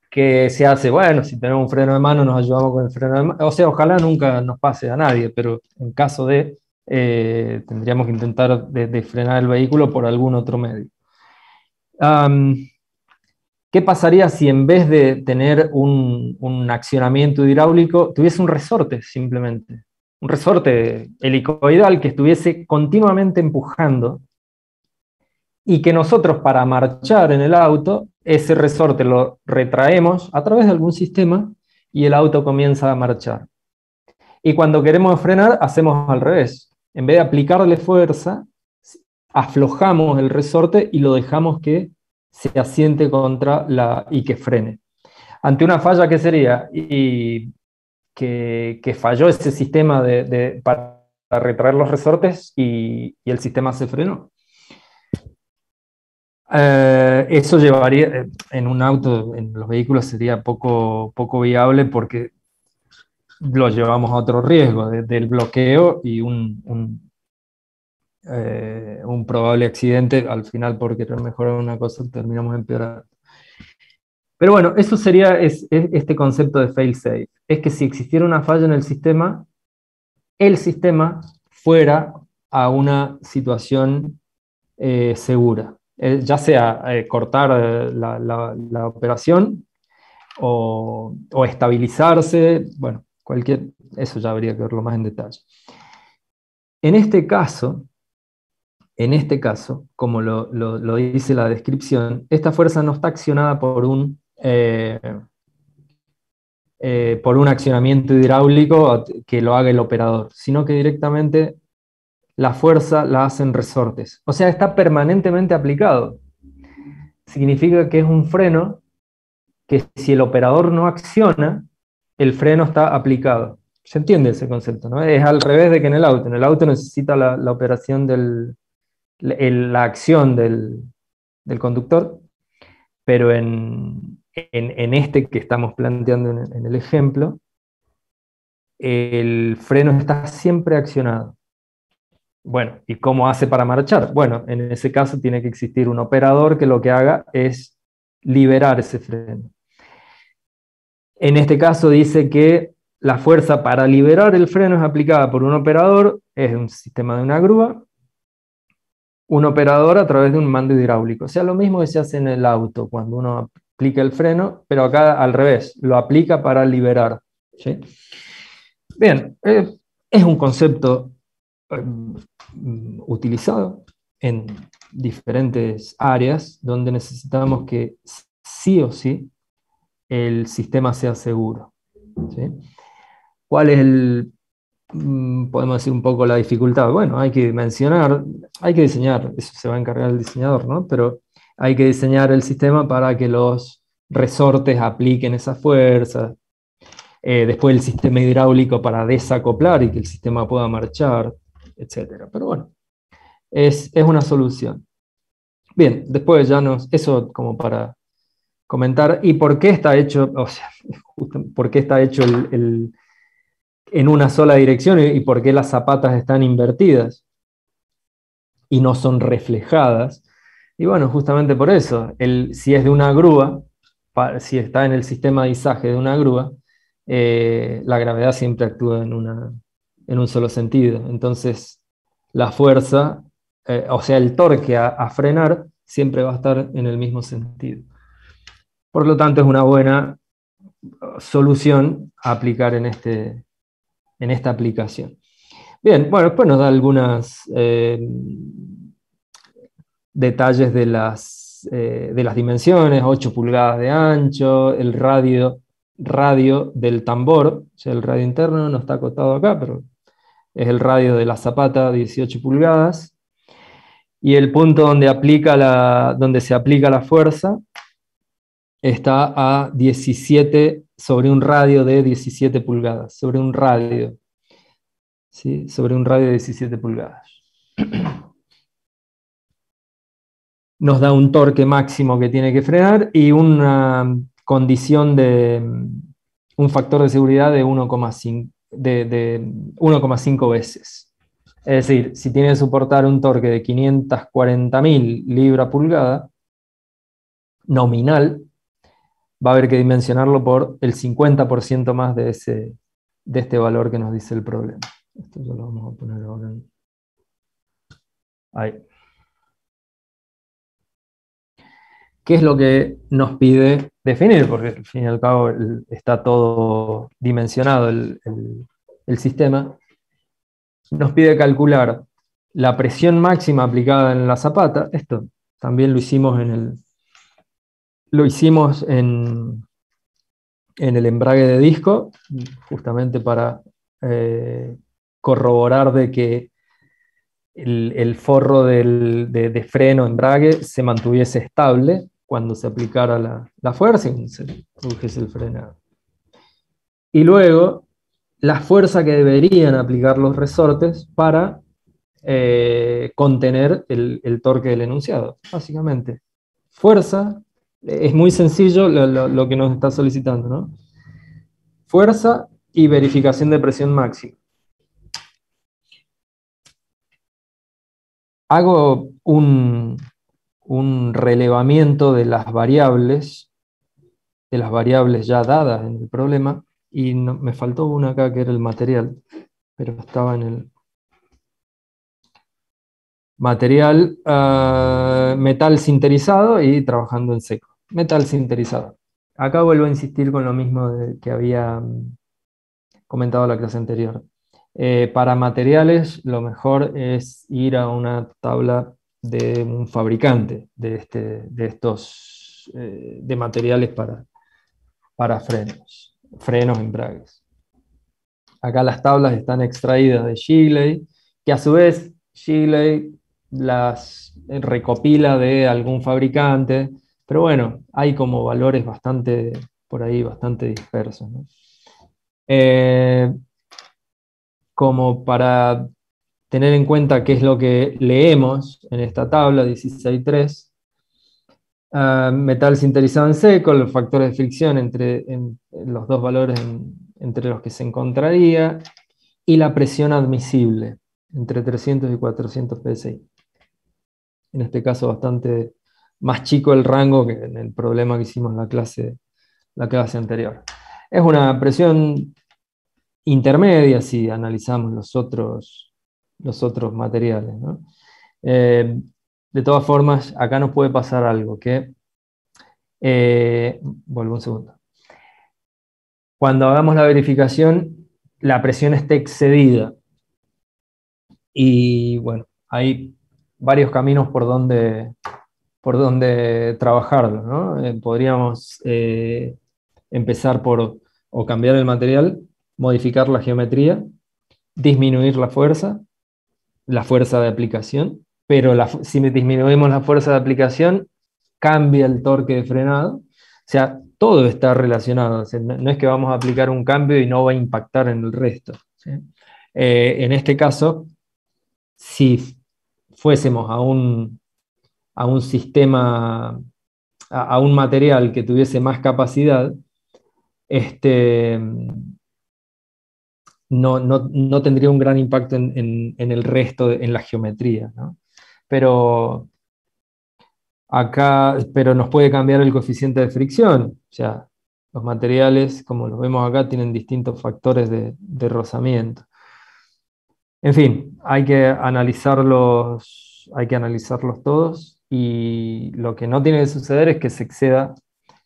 ¿Qué se hace? Bueno, si tenemos un freno de mano, nos ayudamos con el freno de mano. O sea, ojalá nunca nos pase a nadie, pero en caso de, tendríamos que intentar de frenar el vehículo por algún otro medio. ¿Qué pasaría si en vez de tener un accionamiento hidráulico, tuviese un resorte simplemente? Un resorte helicoidal que estuviese continuamente empujando, y que nosotros, para marchar en el auto, ese resorte lo retraemos a través de algún sistema y el auto comienza a marchar. Y cuando queremos frenar, hacemos al revés. En vez de aplicarle fuerza, aflojamos el resorte y lo dejamos que se asiente y que frene. Ante una falla, ¿qué sería? Y que falló ese sistema para retraer los resortes y el sistema se frenó. Eso llevaría, en un auto, en los vehículos sería poco viable, porque lo llevamos a otro riesgo del bloqueo y un probable accidente. Al final, por querer mejorar una cosa, terminamos empeorando. Pero bueno, eso sería este concepto de fail-safe. Es que si existiera una falla en el sistema fuera a una situación segura. Ya sea cortar la operación o estabilizarse, bueno, eso ya habría que verlo más en detalle. En este caso, como lo dice la descripción, esta fuerza no está accionada por un accionamiento hidráulico que lo haga el operador, sino que directamente la fuerza la hacen resortes. O sea, está permanentemente aplicado. Significa que es un freno que, si el operador no acciona, el freno está aplicado. ¿Se entiende ese concepto, no? Es al revés de que en el auto. En el auto necesita la operación la acción del conductor, pero en este que estamos planteando en el ejemplo, el freno está siempre accionado. Bueno, ¿y cómo hace para marchar? Bueno, en ese caso tiene que existir un operador que lo que haga es liberar ese freno. En este caso dice que la fuerza para liberar el freno es aplicada por un operador, es un sistema de una grúa, un operador a través de un mando hidráulico. O sea, lo mismo que se hace en el auto cuando uno aplica el freno, pero acá al revés, lo aplica para liberar. ¿Sí? Bien, es un concepto utilizado en diferentes áreas donde necesitamos que sí o sí el sistema sea seguro. ¿Sí? ¿Cuál es podemos decir un poco la dificultad? Bueno, hay que diseñar, eso se va a encargar el diseñador, ¿no? Pero hay que diseñar el sistema para que los resortes apliquen esa fuerza. Después el sistema hidráulico para desacoplar y que el sistema pueda marchar, etc. Pero bueno, es una solución. Bien, después eso como para comentar. ¿Y por qué está hecho? O sea, ¿por qué está hecho en una sola dirección y por qué las zapatas están invertidas y no son reflejadas? Y bueno, justamente por eso. Si es de una grúa, si está en el sistema de izaje de una grúa, la gravedad siempre actúa en un solo sentido. Entonces, la fuerza, o sea, el torque a frenar, siempre va a estar en el mismo sentido. Por lo tanto, es una buena solución a aplicar en esta aplicación. Bien, bueno, después nos da algunos detalles de las dimensiones: 8 pulgadas de ancho, el radio del tambor, o sea, el radio interno no está acotado acá, pero es el radio de la zapata, 18 pulgadas, y el punto donde se aplica la fuerza está a 17, sobre un radio de 17 pulgadas, sobre un radio, ¿sí? Sobre un radio de 17 pulgadas. Nos da un torque máximo que tiene que frenar y una condición de un factor de seguridad de 1,5 veces. Es decir, si tiene que soportar un torque de 540.000 libra-pulgada, nominal, va a haber que dimensionarlo por el 50% más de este valor que nos dice el problema. Esto ya lo vamos a poner ahora ahí. ¿Qué es lo que nos pide definir? Porque al fin y al cabo está todo dimensionado el sistema. Nos pide calcular la presión máxima aplicada en la zapata. Esto también lo hicimos en el embrague de disco, justamente para corroborar de que el forro de freno, embrague, se mantuviese estable cuando se aplicara la fuerza y se produjese el frenado. Y luego, la fuerza que deberían aplicar los resortes para contener el torque del enunciado, básicamente. Fuerza, es muy sencillo lo que nos está solicitando, ¿no? Fuerza y verificación de presión máxima. Hago un relevamiento de las variables ya dadas en el problema, y me faltó una acá que era el material, pero estaba en el material, metal sinterizado y trabajando en seco. Metal sinterizado. Acá vuelvo a insistir con lo mismo que había comentado en la clase anterior. Para materiales, lo mejor es ir a una tabla de un fabricante de estos de materiales para frenos, embragues. Acá las tablas están extraídas de Shigley, que a su vez Shigley las recopila de algún fabricante, pero bueno, hay como valores por ahí bastante dispersos, ¿no? Como para tener en cuenta qué es lo que leemos en esta tabla 16.3, metal sinterizado en seco, los factores de fricción en los dos valores entre los que se encontraría, y la presión admisible, entre 300 y 400 psi. En este caso bastante más chico el rango que en el problema que hicimos en la clase anterior. Es una presión intermedia si analizamos los otros materiales, ¿no? De todas formas, acá nos puede pasar algo que... vuelvo un segundo. Cuando hagamos la verificación, la presión esté excedida. Y bueno, hay varios caminos por donde trabajarlo, ¿no? Podríamos empezar por o cambiar el material, modificar la geometría, disminuir la fuerza de aplicación, pero si disminuimos la fuerza de aplicación, cambia el torque de frenado. O sea, todo está relacionado. O sea, no es que vamos a aplicar un cambio y no va a impactar en el resto, ¿sí? En este caso, si fuésemos a un sistema, a un material que tuviese más capacidad, no tendría un gran impacto en el resto, en la geometría, ¿no? Pero nos puede cambiar el coeficiente de fricción. O sea, los materiales, como los vemos acá, tienen distintos factores de rozamiento. En fin, hay que analizarlos todos, y lo que no tiene que suceder es que se exceda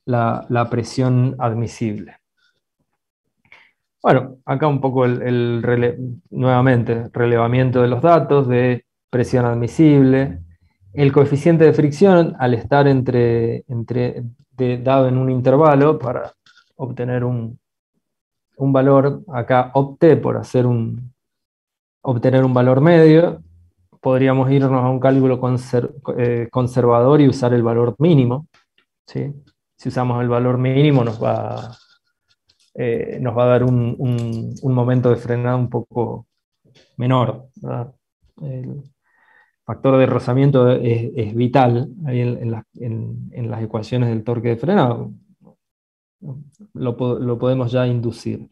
la presión admisible. Bueno, acá un poco nuevamente, relevamiento de los datos, de presión admisible. El coeficiente de fricción, al estar dado en un intervalo para obtener un valor, acá opté por obtener un valor medio. Podríamos irnos a un cálculo conservador y usar el valor mínimo, ¿sí? Si usamos el valor mínimo nos va a dar un momento de frenada un poco menor, ¿verdad? El factor de rozamiento es vital ahí en las ecuaciones del torque de frenado. Lo podemos ya inducir.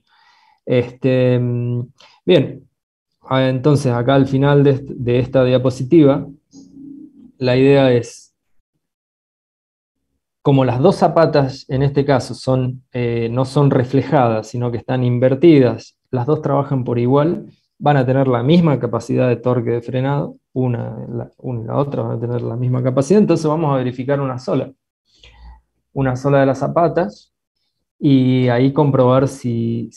Bien, entonces acá al final de esta diapositiva, la idea es, como las dos zapatas en este caso no son reflejadas, sino que están invertidas, las dos trabajan por igual, van a tener la misma capacidad de torque de frenado, una y la otra van a tener la misma capacidad, entonces vamos a verificar una sola de las zapatas, y ahí comprobar si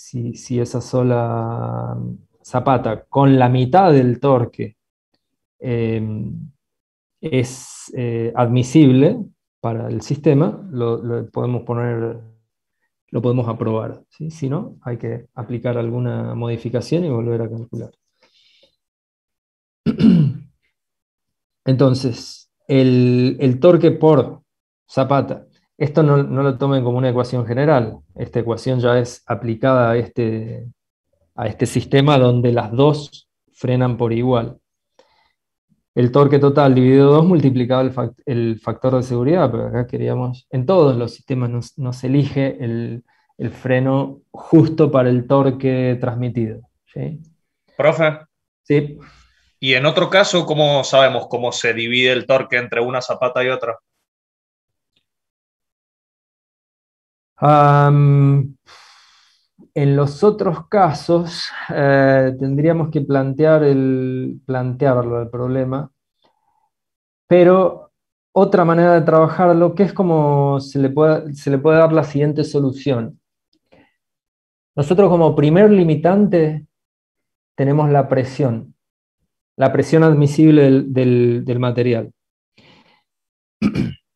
esa sola zapata con la mitad del torque es admisible para el sistema, lo podemos aprobar, ¿sí? Si no, hay que aplicar alguna modificación y volver a calcular. Entonces, el torque por zapata, esto no lo tomen como una ecuación general, esta ecuación ya es aplicada a este sistema donde las dos frenan por igual. El torque total dividido 2 multiplicado el factor de seguridad, pero acá queríamos, en todos los sistemas no se elige el freno justo para el torque transmitido, ¿sí? Profe, Sí. y en otro caso, ¿cómo sabemos cómo se divide el torque entre una zapata y otra? En los otros casos tendríamos que plantearlo el problema, pero otra manera de trabajarlo, que es como se le puede dar la siguiente solución. Nosotros como primer limitante tenemos la presión admisible del material.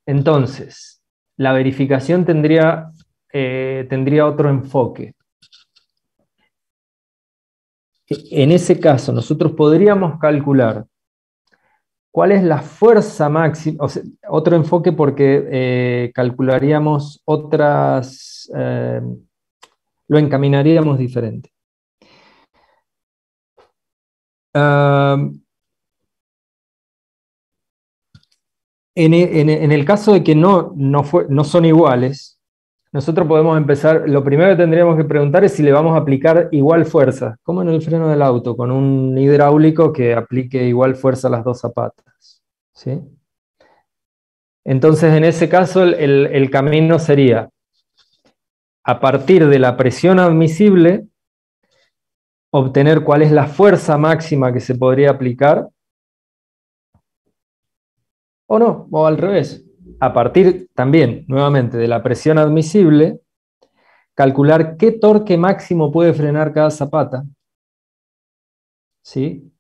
Entonces, la verificación tendría otro enfoque. En ese caso, nosotros podríamos calcular cuál es la fuerza máxima, o sea, otro enfoque porque calcularíamos lo encaminaríamos diferente. En el caso de que no son iguales, nosotros podemos empezar, lo primero que tendríamos que preguntar es si le vamos a aplicar igual fuerza, como en el freno del auto, con un hidráulico que aplique igual fuerza a las dos zapatas, ¿sí? Entonces, en ese caso, el camino sería, a partir de la presión admisible, obtener cuál es la fuerza máxima que se podría aplicar, o no, o al revés. A partir también, nuevamente, de la presión admisible, calcular qué torque máximo puede frenar cada zapata, ¿sí?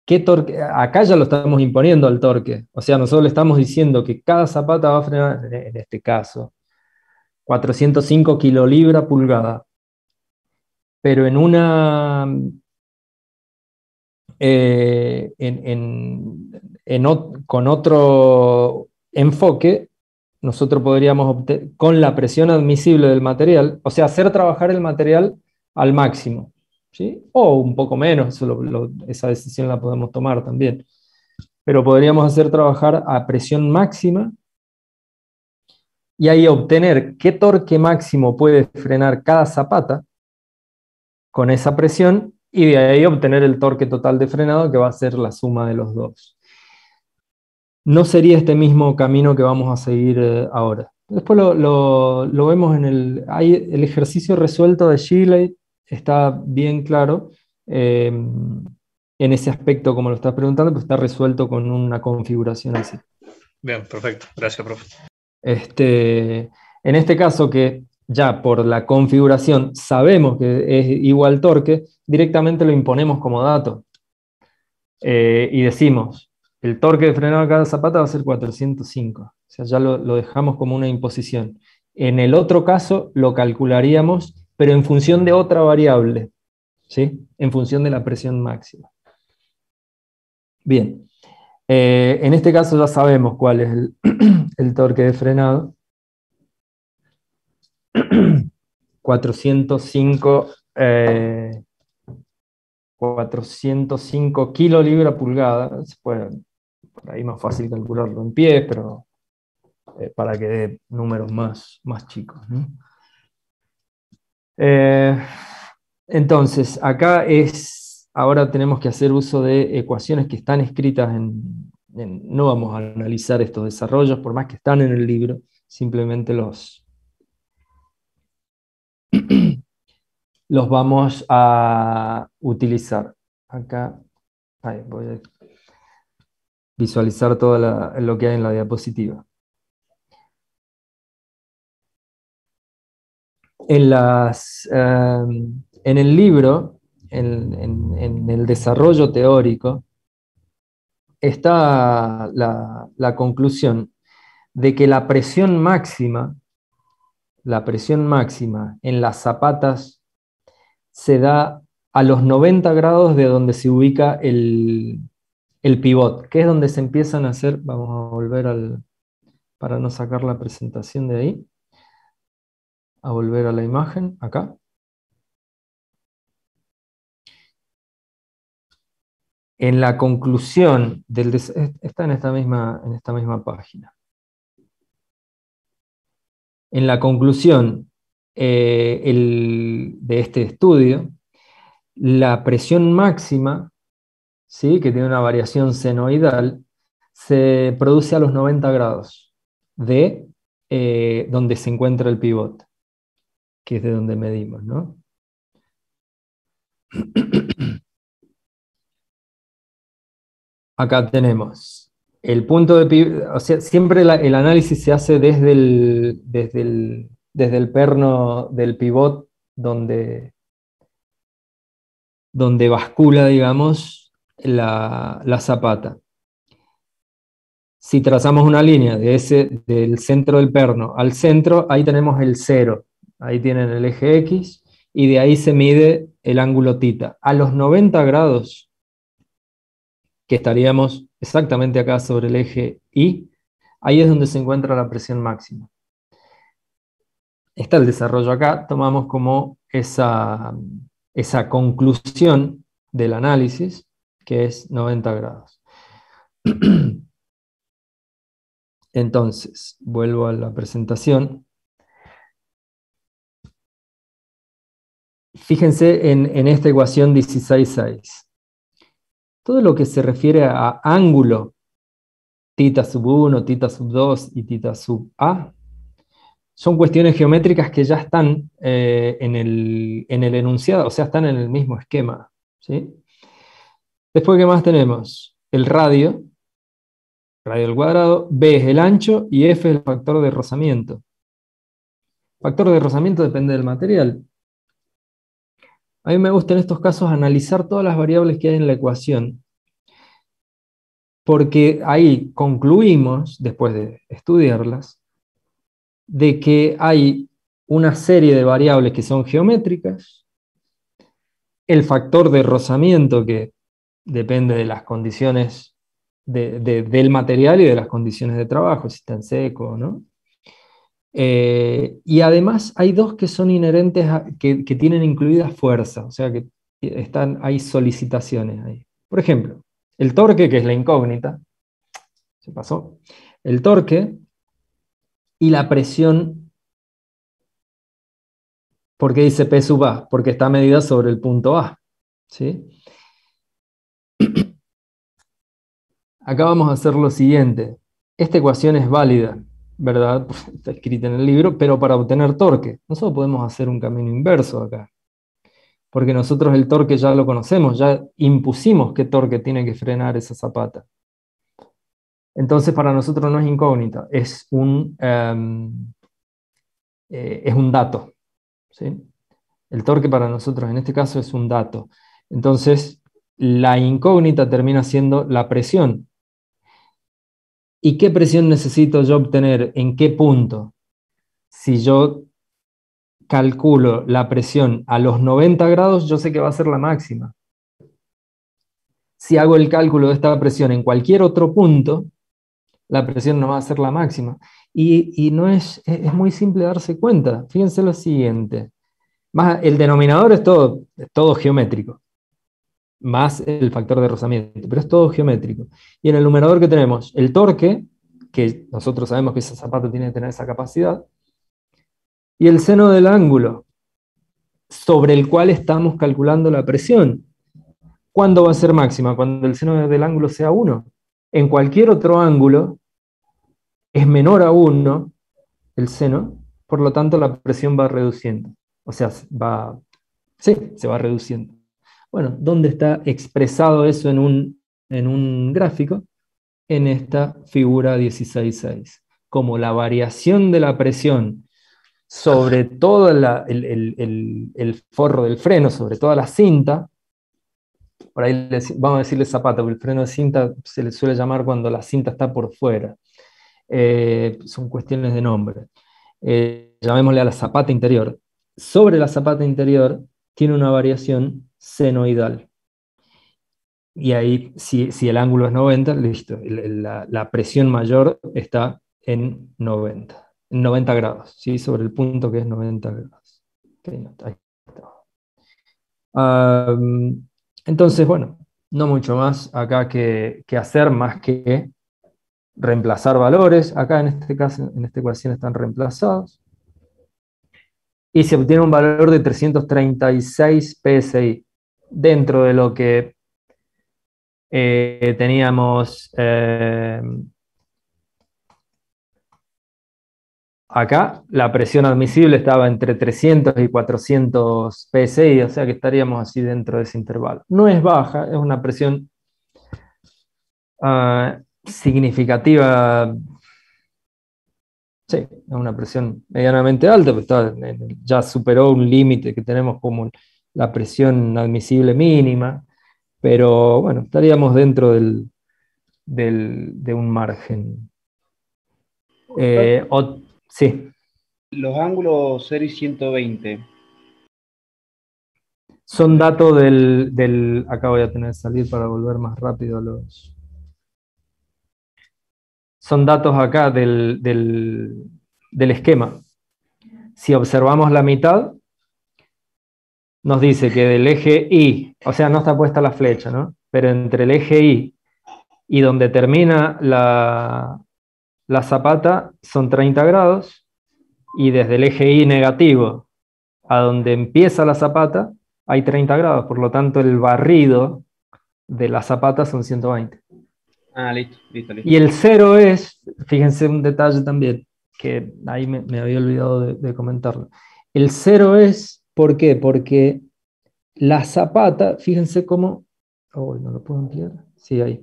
¿Qué torque? Acá ya lo estamos imponiendo al torque, o sea, nosotros le estamos diciendo que cada zapata va a frenar, en este caso, 405 kilolibra pulgada, pero con otro enfoque, nosotros podríamos con la presión admisible del material, o sea, hacer trabajar el material al máximo, ¿sí? O un poco menos, esa decisión la podemos tomar también. Pero podríamos hacer trabajar a presión máxima y ahí obtener qué torque máximo puede frenar cada zapata con esa presión y de ahí obtener el torque total de frenado, que va a ser la suma de los dos. No sería este mismo camino que vamos a seguir ahora. Después lo vemos el ejercicio resuelto de Gillet, está bien claro, en ese aspecto como lo estás preguntando, pues está resuelto con una configuración así. Bien, perfecto. Gracias, profe. En este caso que ya por la configuración sabemos que es igual torque, directamente lo imponemos como dato. Y decimos, el torque de frenado de cada zapata va a ser 405. O sea, ya lo dejamos como una imposición. En el otro caso lo calcularíamos, pero en función de otra variable, ¿sí? En función de la presión máxima. Bien. En este caso ya sabemos cuál es el torque de frenado. 405 kilolibra pulgada. Por ahí más fácil calcularlo en pies, pero para que dé números más chicos, ¿no? Entonces, acá ahora tenemos que hacer uso de ecuaciones que están escritas no vamos a analizar estos desarrollos, por más que están en el libro, simplemente los vamos a utilizar. Acá voy a visualizar todo lo que hay en la diapositiva. En el libro, en el desarrollo teórico, está la conclusión de que la presión máxima en las zapatas se da a los 90 grados de donde se ubica el pivot, que es donde se empiezan a hacer, vamos a volver para no sacar la presentación de ahí, a volver a la imagen, acá. En la conclusión está en esta misma página. En la conclusión de este estudio, la presión máxima, ¿sí?, que tiene una variación senoidal, se produce a los 90 grados de donde se encuentra el pivot, que es de donde medimos, ¿no? Acá tenemos el punto de pivot, o sea, siempre el análisis se hace desde el perno del pivot donde bascula, digamos, la zapata. Si trazamos una línea del centro del perno al centro, ahí tenemos el 0. Ahí tienen el eje X, y de ahí se mide el ángulo θ. A los 90 grados, que estaríamos exactamente acá sobre el eje Y, ahí es donde se encuentra la presión máxima. Está el desarrollo acá, tomamos como esa conclusión del análisis, que es 90 grados. Entonces, vuelvo a la presentación. Fíjense en esta ecuación 16.6. Todo lo que se refiere a ángulo, θ sub 1, θ sub 2 y θ sub A, son cuestiones geométricas que ya están en el enunciado, o sea, están en el mismo esquema, ¿sí? Después, ¿qué más tenemos? El radio al cuadrado, B es el ancho y F es el factor de rozamiento. El factor de rozamiento depende del material. A mí me gusta en estos casos analizar todas las variables que hay en la ecuación, porque ahí concluimos, después de estudiarlas, de que hay una serie de variables que son geométricas, el factor de rozamiento que depende de las condiciones del material y de las condiciones de trabajo, si está en seco, ¿no? Y además hay dos que son inherentes, que tienen incluidas fuerzas, o sea que hay solicitaciones ahí. Por ejemplo, el torque, que es la incógnita, se pasó, el torque y la presión. ¿Por qué dice P sub A? Porque está medida sobre el punto A, ¿sí? Acá vamos a hacer lo siguiente. Esta ecuación es válida, ¿verdad? Está escrita en el libro, pero para obtener torque. Nosotros podemos hacer un camino inverso acá. Porque nosotros el torque ya lo conocemos, ya impusimos qué torque tiene que frenar esa zapata. Entonces para nosotros no es incógnita, es es un dato, ¿sí? El torque para nosotros en este caso es un dato. Entonces, la incógnita termina siendo la presión. ¿Y qué presión necesito yo obtener? ¿En qué punto? Si yo calculo la presión a los 90 grados, yo sé que va a ser la máxima. Si hago el cálculo de esta presión en cualquier otro punto, la presión no va a ser la máxima. Y no es muy simple darse cuenta. Fíjense lo siguiente. Más, el denominador es todo geométrico, más el factor de rozamiento, pero es todo geométrico. Y en el numerador que tenemos, el torque, que nosotros sabemos que ese zapato tiene que tener esa capacidad, y el seno del ángulo, sobre el cual estamos calculando la presión. ¿Cuándo va a ser máxima? Cuando el seno del ángulo sea 1. En cualquier otro ángulo es menor a 1 el seno, por lo tanto la presión va reduciendo. O sea, se va reduciendo. Bueno, ¿dónde está expresado eso en un gráfico? En esta figura 16.6. Como la variación de la presión sobre todo el forro del freno, sobre toda la cinta, por ahí vamos a decirle zapata, porque el freno de cinta se le suele llamar cuando la cinta está por fuera. Son cuestiones de nombre. Llamémosle a la zapata interior. Sobre la zapata interior tiene una variación senoidal. Y ahí, si el ángulo es 90, listo, la presión mayor está en 90 grados, ¿sí? Sobre el punto que es 90 grados. Okay, ahí está. Entonces, bueno, no mucho más acá que hacer, más que reemplazar valores. Acá en este caso, en esta ecuación están reemplazados. Y se obtiene un valor de 336 PSI, dentro de lo que teníamos acá. La presión admisible estaba entre 300 y 400 PSI, o sea que estaríamos así dentro de ese intervalo. No es baja, es una presión significativa. Sí, es una presión medianamente alta, pues ya superó un límite que tenemos como la presión admisible mínima, pero bueno, estaríamos dentro de un margen. Sí. Los ángulos 0 y 120. Son datos acá voy a tener que salir para volver más rápido a los... Son datos acá del esquema. Si observamos la mitad, nos dice que del eje Y, o sea, no está puesta la flecha, ¿no? Pero entre el eje y donde termina la zapata son 30 grados, y desde el eje Y negativo a donde empieza la zapata hay 30 grados, por lo tanto el barrido de la zapata son 120. Ah, listo. Y el 0 es, fíjense un detalle también, que ahí me había olvidado de comentarlo. El 0 es, ¿por qué? Porque la zapata, fíjense cómo, no lo puedo ampliar, sí, ahí.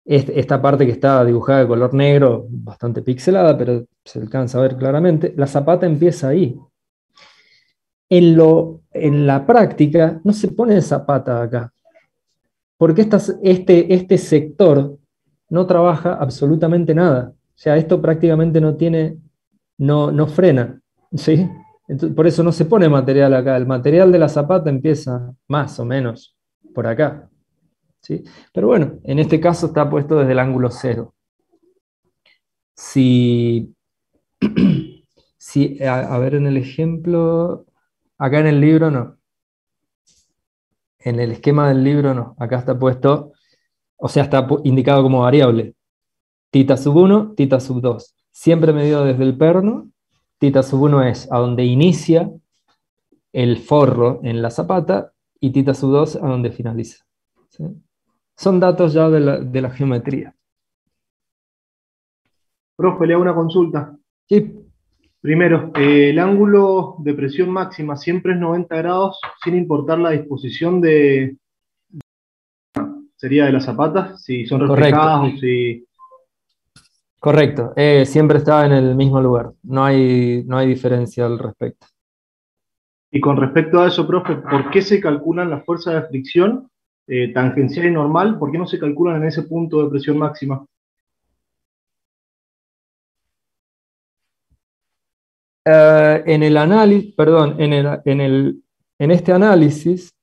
Esta parte que está dibujada de color negro, bastante pixelada, pero se alcanza a ver claramente, la zapata empieza ahí. En la práctica no se pone zapata acá, porque este sector no trabaja absolutamente nada. O sea, esto prácticamente no frena, ¿sí? Entonces, por eso no se pone material acá. El material de la zapata empieza más o menos por acá, ¿sí? Pero bueno, en este caso está puesto desde el ángulo 0. A ver en el ejemplo, acá en el libro no. En el esquema del libro no. Acá está puesto, o sea, está indicado como variable. Tita sub 1, tita sub 2. Siempre medido desde el perno. Tita sub 1 es a donde inicia el forro en la zapata, y tita sub 2 a donde finaliza. ¿Sí? Son datos ya de la geometría. Profe, le hago una consulta. Sí. Primero, el ángulo de presión máxima siempre es 90 grados, sin importar la disposición sería de las zapatas, si son reflejadas o si... Correcto, siempre está en el mismo lugar, no hay diferencia al respecto. Y con respecto a eso, profe, ¿por qué se calculan las fuerzas de fricción tangencial y normal? ¿Por qué no se calculan en ese punto de presión máxima? En el análisis, perdón, en este análisis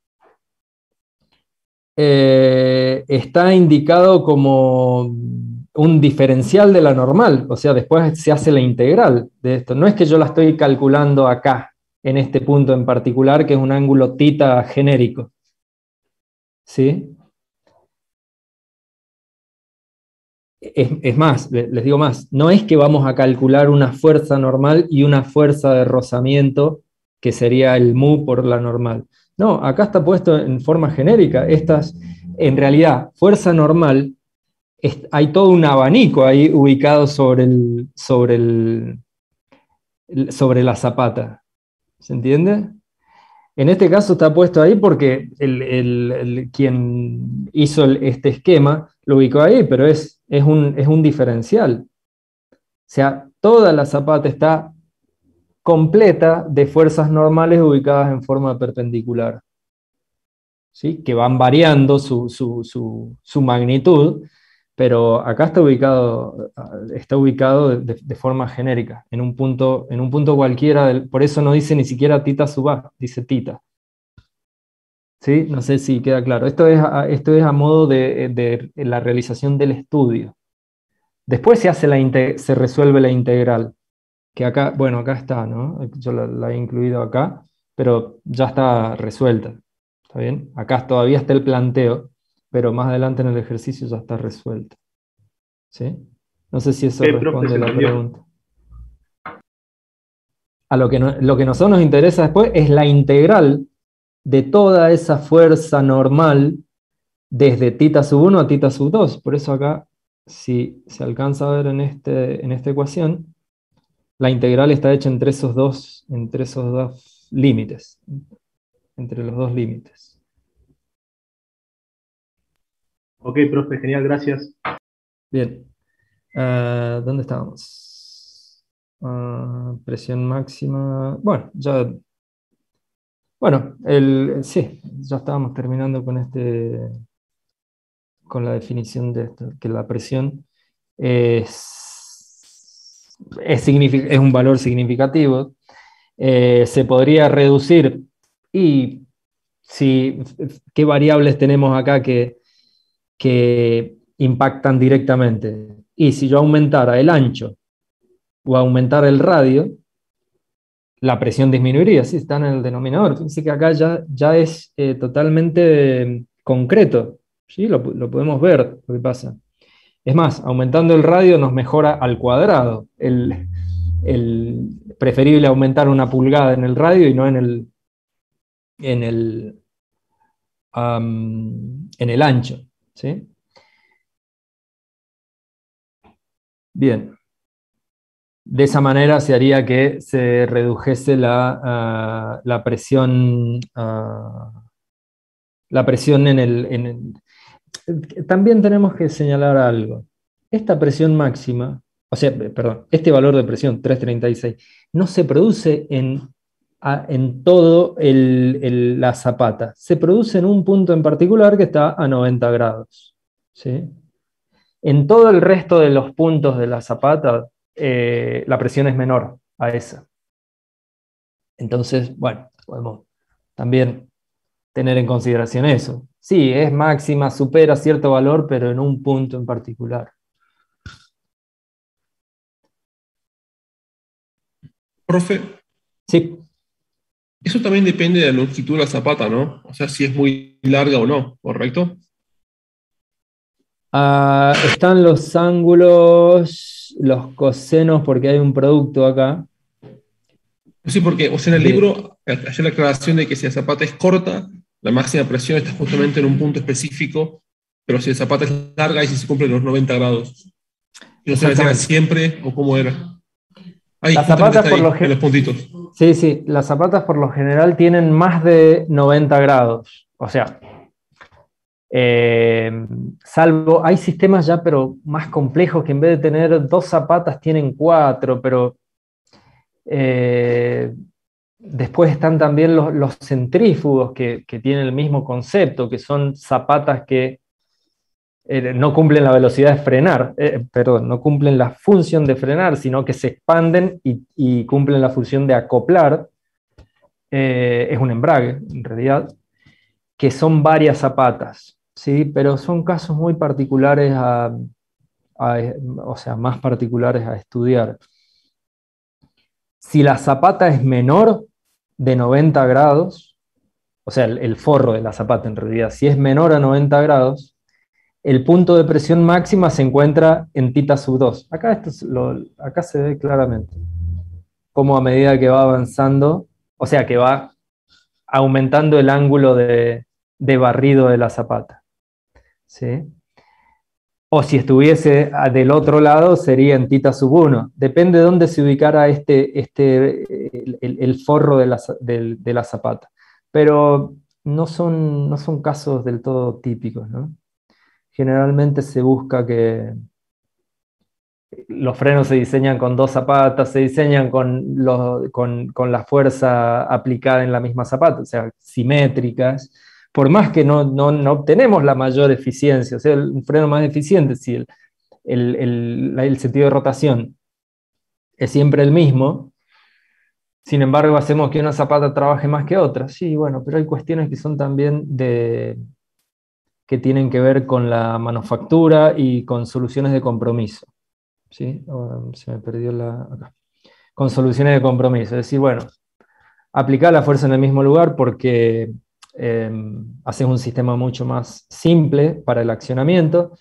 está indicado como un diferencial de la normal, o sea, después se hace la integral de esto. No es que yo la estoy calculando acá, en este punto en particular, que es un ángulo θ genérico. ¿Sí? Es más, les digo más, no es que vamos a calcular una fuerza normal y una fuerza de rozamiento, que sería el mu por la normal. No, acá está puesto en forma genérica. Estas, en realidad, fuerza normal, hay todo un abanico ahí ubicado sobre la zapata. ¿Se entiende? En este caso está puesto ahí porque quien hizo este esquema lo ubicó ahí, pero es un diferencial. O sea, toda la zapata está completa de fuerzas normales ubicadas en forma perpendicular, ¿sí? Que van variando su magnitud, pero acá está ubicado de forma genérica, en un punto cualquiera, por eso no dice ni siquiera θ sub A, dice θ. ¿Sí? No sé si queda claro. Esto es a modo de la realización del estudio. Después se resuelve la integral, que acá, bueno, acá está, ¿no? Yo la he incluido acá, pero ya está resuelta. ¿Está bien? Acá todavía está el planteo, pero más adelante en el ejercicio ya está resuelto. ¿Sí? No sé si eso responde a la pregunta. Lo que a nosotros nos interesa después es la integral de toda esa fuerza normal desde θ sub 1 a θ sub 2. Por eso acá, si se alcanza a ver en esta ecuación, la integral está hecha entre esos dos límites, entre los dos límites. Ok, profe, genial, gracias. Bien. ¿Dónde estábamos? Presión máxima. Bueno, sí, ya estábamos terminando con la definición de esto, que la presión es un valor significativo. Se podría reducir, y ¿qué variables tenemos acá que impactan directamente? Y si yo aumentara el ancho o aumentara el radio, la presión disminuiría, sí, está en el denominador. Fíjense que acá ya es totalmente concreto, ¿sí? Lo podemos ver lo que pasa. Es más, aumentando el radio nos mejora al cuadrado. Preferible aumentar 1 pulgada en el radio y no en el ancho, ¿sí? Bien. De esa manera se haría que se redujese la presión, También tenemos que señalar algo. Esta presión máxima, este valor de presión, 336, no se produce en todo la zapata. Se produce en un punto en particular que está a 90 grados. ¿Sí? En todo el resto de los puntos de la zapata, la presión es menor a esa. Entonces, bueno, podemos también tener en consideración eso. Sí, es máxima, supera cierto valor, pero en un punto en particular. Profe. Sí. Eso también depende de la longitud de la zapata, ¿no? O sea, si es muy larga o no, ¿correcto? Están los ángulos, los cosenos, porque hay un producto acá. Sí, porque o sea, en el libro hay la aclaración de que si la zapata es corta, la máxima presión está justamente en un punto específico, pero si la zapata es larga, y si se cumplen los 90 grados. ¿No se decía siempre o cómo era? Ahí, las zapatas por en los puntitos. Sí, las zapatas por lo general tienen más de 90 grados. O sea, Salvo, hay sistemas ya pero más complejos que en vez de tener 2 zapatas tienen 4, pero después están también los centrífugos que tienen el mismo concepto, que son zapatas que no cumplen la velocidad de frenar, perdón, no cumplen la función de frenar, sino que se expanden y cumplen la función de acoplar. Es un embrague, en realidad, que son varias zapatas, ¿sí? Pero son casos muy particulares o sea, más particulares a estudiar. Si la zapata es menor de 90 grados, o sea, el forro de la zapata en realidad, si es menor a 90 grados, el punto de presión máxima se encuentra en θ2. Acá se ve claramente cómo a medida que va avanzando, o sea, que va aumentando el ángulo de barrido de la zapata, ¿sí? O si estuviese del otro lado, sería en θ1. Depende de dónde se ubicara el forro de la zapata. Pero no son casos del todo típicos, ¿no? Generalmente se busca que los frenos se diseñan con 2 zapatas, se diseñan con la fuerza aplicada en la misma zapata, o sea, simétricas. Por más que no obtenemos la mayor eficiencia, o sea, un freno más eficiente, si el sentido de rotación es siempre el mismo, sin embargo hacemos que una zapata trabaje más que otra. Sí, bueno, pero hay cuestiones que son también que tienen que ver con la manufactura y con soluciones de compromiso. ¿Sí? Se me perdió acá. Con soluciones de compromiso, es decir, bueno, aplicar la fuerza en el mismo lugar porque haces un sistema mucho más simple para el accionamiento,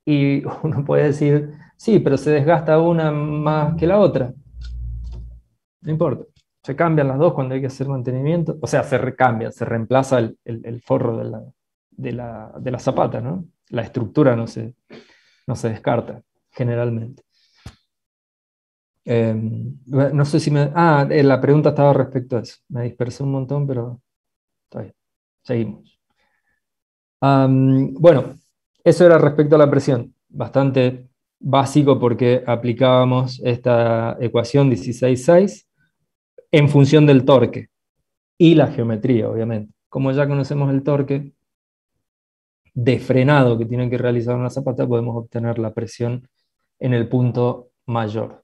y uno puede decir, sí, pero se desgasta una más que la otra. No importa, se cambian las dos cuando hay que hacer mantenimiento, o sea, se reemplaza el forro de la zapata, ¿no? La estructura no se descarta, generalmente. No sé si la pregunta estaba respecto a eso. Me dispersé un montón, pero está bien. Seguimos. Bueno, eso era respecto a la presión. Bastante básico porque aplicábamos esta ecuación 16.6 en función del torque y la geometría, obviamente. Como ya conocemos el torque de frenado que tiene que realizar una zapata, podemos obtener la presión en el punto mayor.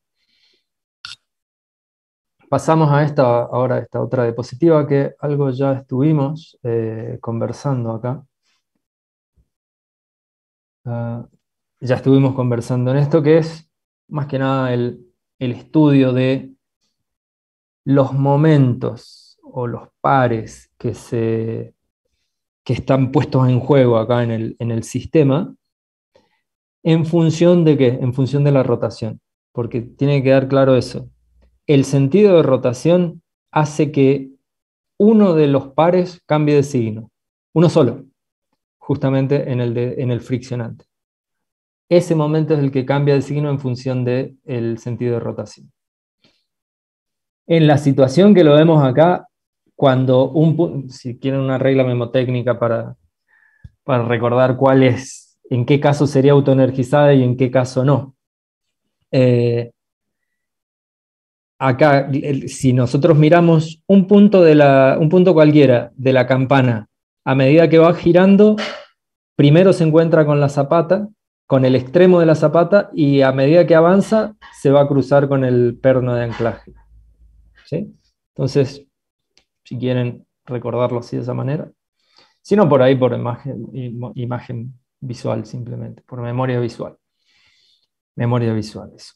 Pasamos ahora a esta otra diapositiva, que algo ya estuvimos conversando acá. Ya estuvimos conversando en esto, que es más que nada el estudio de los momentos o los pares que están puestos en juego acá en el sistema, ¿en función de qué? En función de la rotación, porque tiene que quedar claro eso. El sentido de rotación hace que uno de los pares cambie de signo, uno solo, justamente en el friccionante. Ese momento es el que cambia de signo en función del sentido de rotación. En la situación que lo vemos acá, cuando si quieren una regla memotécnica para recordar en qué caso sería autoenergizada y en qué caso no. Acá, si nosotros miramos un punto cualquiera de la campana, a medida que va girando, primero se encuentra con la zapata, con el extremo de la zapata, y a medida que avanza, se va a cruzar con el perno de anclaje. ¿Sí? Entonces, si quieren recordarlo así de esa manera. Si no, por ahí por imagen visual simplemente, por memoria visual. Memoria visual, eso.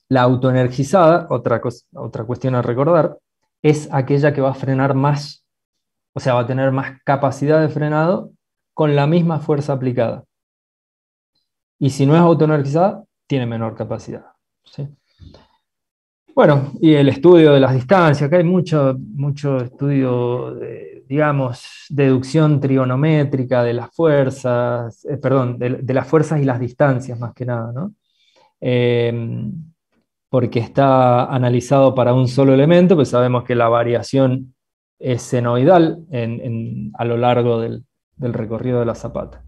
La autoenergizada, otra cuestión a recordar, es aquella que va a frenar más, o sea, va a tener más capacidad de frenado con la misma fuerza aplicada. Y si no es autoenergizada, tiene menor capacidad. ¿Sí? Bueno, y el estudio de las distancias, acá hay mucho estudio, digamos, deducción trigonométrica de las fuerzas, de las fuerzas y las distancias más que nada, ¿no? Porque está analizado para un solo elemento, pues sabemos que la variación es senoidal a lo largo del recorrido de la zapata.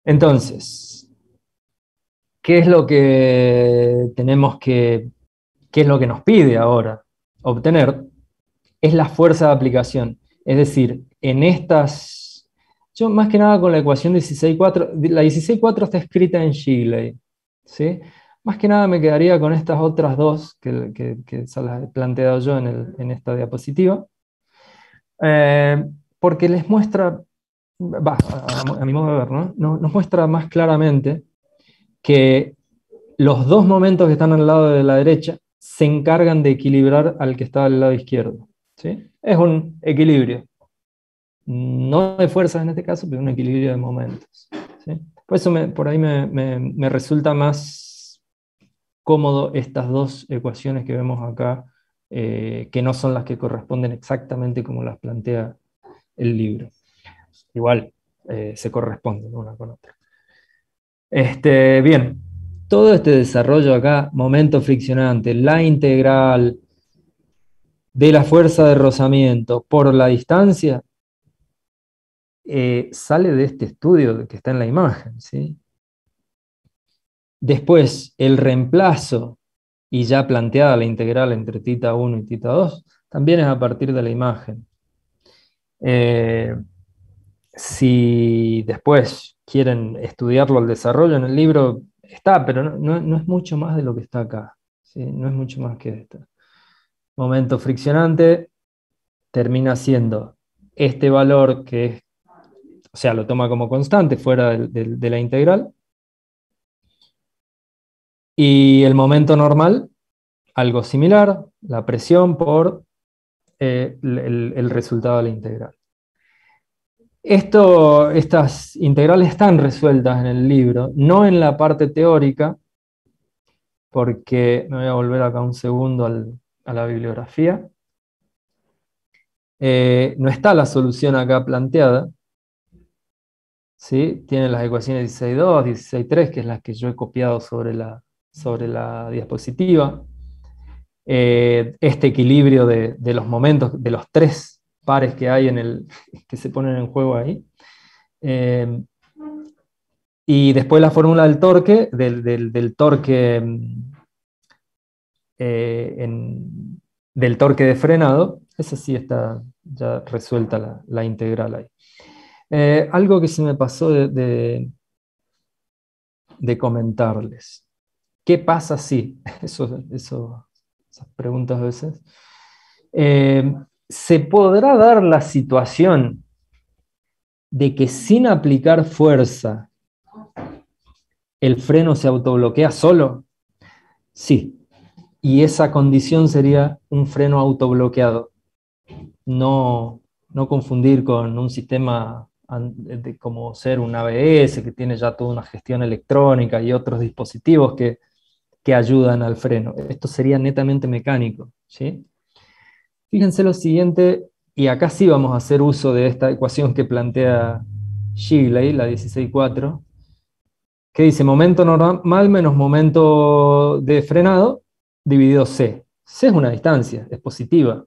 Entonces, ¿qué es lo que tenemos qué es lo que nos pide ahora obtener? Es la fuerza de aplicación. Es decir, en estas, yo más que nada con la ecuación 16.4, la 16.4 está escrita en Shigley, ¿sí? Más que nada me quedaría con estas otras dos que se las he planteado yo en esta diapositiva, porque les muestra, a mi modo de ver, ¿no? Nos muestra más claramente que los dos momentos que están al lado de la derecha se encargan de equilibrar al que está al lado izquierdo, ¿sí? Es un equilibrio, no de fuerzas en este caso, pero un equilibrio de momentos, ¿sí? Por eso por ahí me resulta más cómodo estas dos ecuaciones que vemos acá, que no son las que corresponden exactamente como las plantea el libro. Igual se corresponden una con otra. Bien, todo este desarrollo acá, momento friccionante, la integral de la fuerza de rozamiento por la distancia, sale de este estudio que está en la imagen, ¿sí? Después, el reemplazo, y ya planteada la integral entre θ1 y θ2, también es a partir de la imagen. Si después quieren estudiarlo al desarrollo en el libro, está, pero no es mucho más de lo que está acá, ¿sí? No es mucho más que esto. Momento friccionante termina siendo este valor que es, o sea, lo toma como constante fuera de la integral, y el momento normal, algo similar, la presión por el resultado de la integral. Estas integrales están resueltas en el libro, no en la parte teórica, porque me voy a volver acá un segundo a la bibliografía. No está la solución acá planteada, ¿sí? Tiene las ecuaciones 16.2, 16.3, que es las que yo he copiado sobre la diapositiva. Este equilibrio de los momentos, de los tres pares que hay que se ponen en juego ahí. Y después la fórmula del torque, del torque del torque de frenado, esa sí está ya resuelta la integral ahí. Algo que se me pasó de comentarles. ¿Qué pasa si? Esas preguntas a veces. ¿Se podrá dar la situación de que sin aplicar fuerza el freno se autobloquea solo? Sí. Y esa condición sería un freno autobloqueado. No confundir con un sistema como ser un ABS, que tiene ya toda una gestión electrónica y otros dispositivos que ayudan al freno. Esto sería netamente mecánico, ¿sí? Fíjense lo siguiente, y acá sí vamos a hacer uso de esta ecuación que plantea Shigley, la 16.4, que dice momento normal menos momento de frenado dividido C. C es una distancia, es positiva.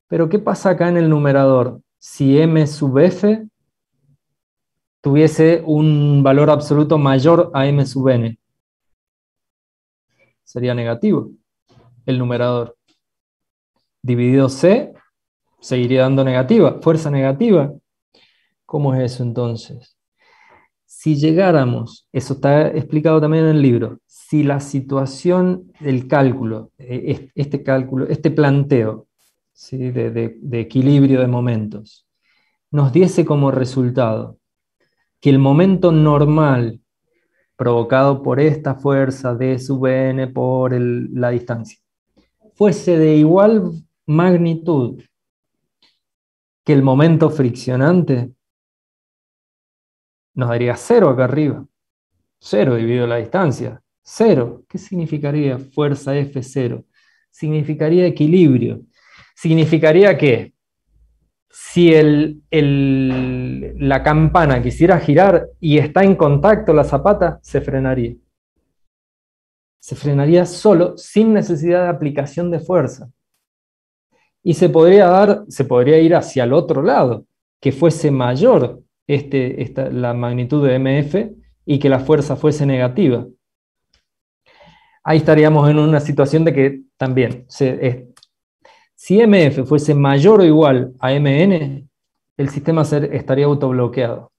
Pero ¿qué pasa acá en el numerador? Si M sub F tuviese un valor absoluto mayor a M sub N, sería negativo el numerador. Dividido C, seguiría dando negativa, fuerza negativa. ¿Cómo es eso entonces? Si llegáramos, eso está explicado también en el libro, si la situación del cálculo, este planteo, ¿sí? de equilibrio de momentos, nos diese como resultado que el momento normal provocado por esta fuerza D sub N por la distancia fuese de igual magnitud que el momento friccionante, nos daría 0 acá arriba. 0 dividido la distancia. 0. ¿Qué significaría fuerza F0? Significaría equilibrio. Significaría que si la campana quisiera girar y está en contacto la zapata, se frenaría. Se frenaría solo, sin necesidad de aplicación de fuerza. y se podría ir hacia el otro lado, que fuese mayor la magnitud de MF y que la fuerza fuese negativa. Ahí estaríamos en una situación de que también, si MF fuese mayor o igual a MN, el sistema estaría autobloqueado.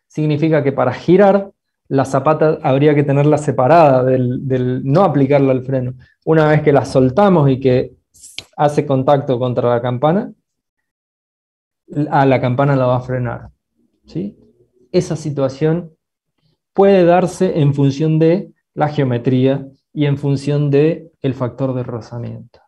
Significa que para girar, la zapata habría que tenerla separada no aplicarla al freno. Una vez que la soltamos y que hace contacto contra la campana, a la campana la va a frenar, ¿sí? Esa situación puede darse en función de la geometría y en función del factor de rozamiento.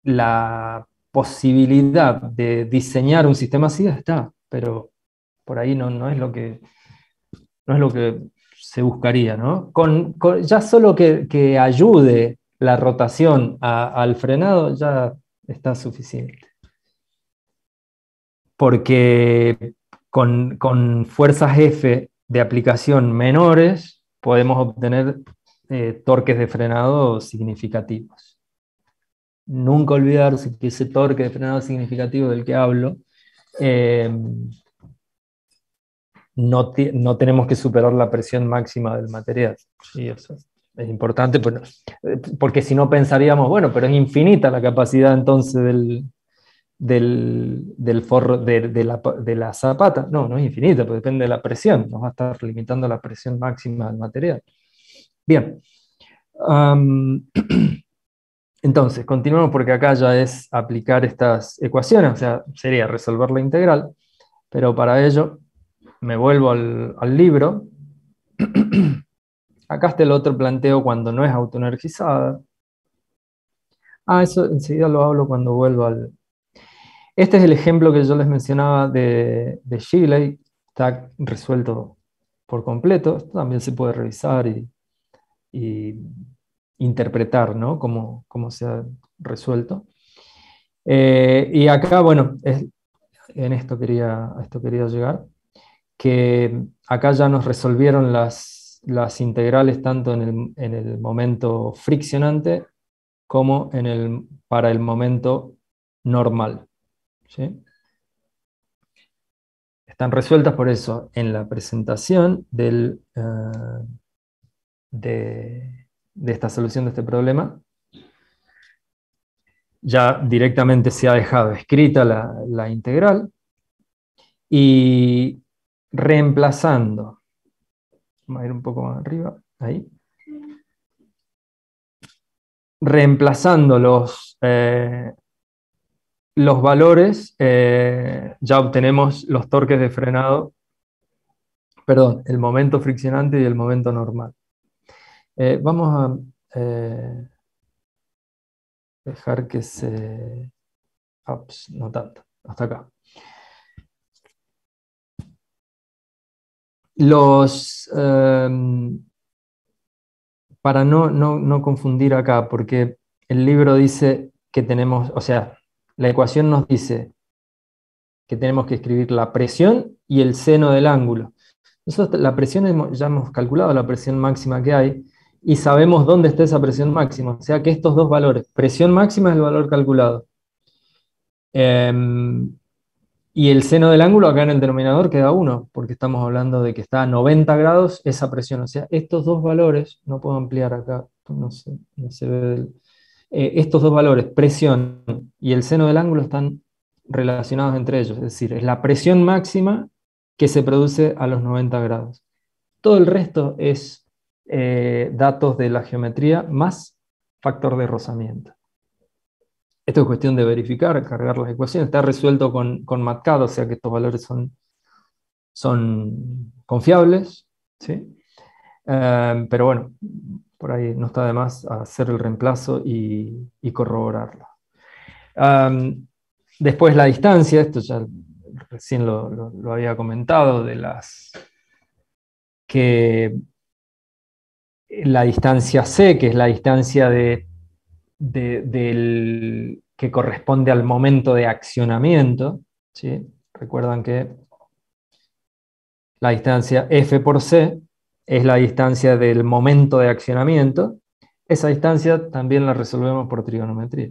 La posibilidad de diseñar un sistema así está, pero por ahí no es lo que se buscaría, ¿no? Ya solo que ayude la rotación al frenado ya está suficiente. Porque con fuerzas F de aplicación menores podemos obtener torques de frenado significativos. Nunca olvidarse que ese torque de frenado significativo del que hablo no tenemos que superar la presión máxima del material. Sí, eso es importante, porque si no pensaríamos, bueno, pero es infinita la capacidad entonces del forro de la zapata. No es infinita, pues depende de la presión, nos va a estar limitando la presión máxima del material. Bien. Entonces, continuamos porque acá ya es aplicar estas ecuaciones, o sea, sería resolver la integral, pero para ello me vuelvo al libro. Acá está el otro planteo cuando no es autoenergizada. Eso enseguida lo hablo cuando vuelvo al... Este es el ejemplo que yo les mencionaba de Shigley, está resuelto por completo. Esto también se puede revisar y interpretar, ¿no? Cómo se ha resuelto. Y acá, bueno, a esto quería llegar, que acá ya nos resolvieron las integrales tanto en el momento friccionante como para el momento normal, ¿sí? Están resueltas por eso en la presentación de esta solución de este problema. Ya directamente se ha dejado escrita la integral y reemplazando, vamos a ir un poco más arriba, ahí, reemplazando los valores, ya obtenemos los torques de frenado, perdón, el momento friccionante y el momento normal. Vamos a dejar que se... Ups, no tanto, hasta acá. Para no confundir acá, porque el libro dice que tenemos, o sea, la ecuación nos dice que tenemos que escribir la presión y el seno del ángulo. Nosotros la presión ya hemos calculado la presión máxima que hay y sabemos dónde está esa presión máxima. O sea que estos dos valores, presión máxima es el valor calculado. Y el seno del ángulo acá en el denominador queda 1, porque estamos hablando de que está a 90 grados esa presión. O sea, estos dos valores, no puedo ampliar acá, no se ve. Estos dos valores, presión y el seno del ángulo, están relacionados entre ellos. Es decir, es la presión máxima que se produce a los 90 grados. Todo el resto es datos de la geometría más factor de rozamiento. Esto es cuestión de verificar, cargar las ecuaciones. Está resuelto con MATCAD, o sea que estos valores son confiables, ¿sí? Pero bueno, por ahí no está de más hacer el reemplazo y corroborarlo. Después la distancia, esto ya recién lo había comentado, que la distancia C, que es la distancia que corresponde al momento de accionamiento, ¿sí? Recuerdan que la distancia F por C es la distancia del momento de accionamiento, Esa distancia también la resolvemos por trigonometría.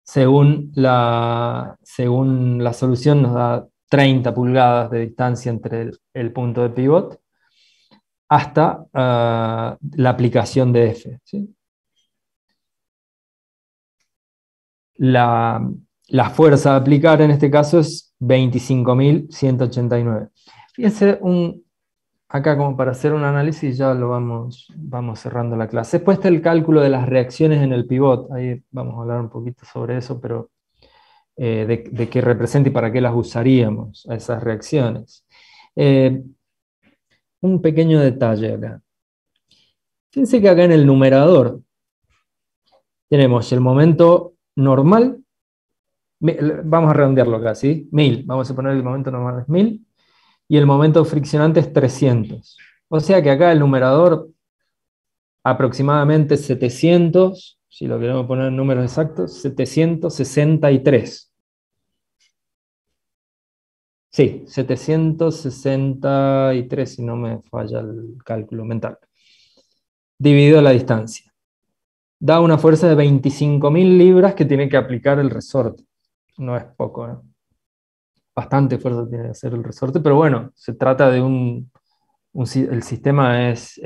Según la solución nos da 30 pulgadas de distancia entre el punto de pivot hasta la aplicación de F, ¿sí? La fuerza a aplicar en este caso es 25.189. Fíjense, acá como para hacer un análisis ya lo vamos cerrando la clase. Después está el cálculo de las reacciones en el pivot. Ahí vamos a hablar un poquito sobre eso, pero de qué representa y para qué las usaríamos a esas reacciones. Un pequeño detalle acá. Fíjense que acá en el numerador tenemos el momento normal. Vamos a redondearlo acá, ¿sí? 1000. Vamos a poner el momento normal es 1000. Y el momento friccionante es 300. O sea que acá el numerador aproximadamente 700, si lo queremos poner en números exactos, 763. Sí, 763, si no me falla el cálculo mental. Dividido la distancia. Da una fuerza de 25.000 libras que tiene que aplicar el resorte. No es poco, ¿eh? Bastante fuerza tiene que hacer el resorte, pero bueno, se trata de el sistema es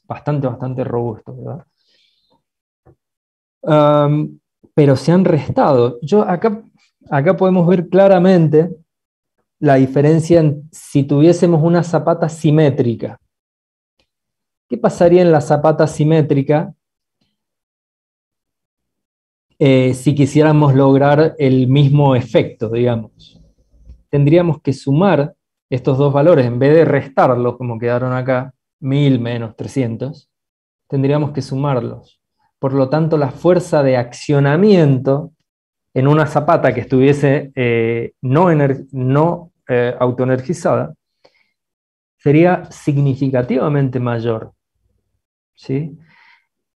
bastante robusto, ¿verdad? Pero se han restado. Acá podemos ver claramente la diferencia si tuviésemos una zapata simétrica. ¿Qué pasaría en la zapata simétrica si quisiéramos lograr el mismo efecto, digamos? Tendríamos que sumar estos dos valores, en vez de restarlos como quedaron acá, 1000 menos 300, tendríamos que sumarlos. Por lo tanto, la fuerza de accionamiento en una zapata que estuviese no autoenergizada sería significativamente mayor, ¿sí?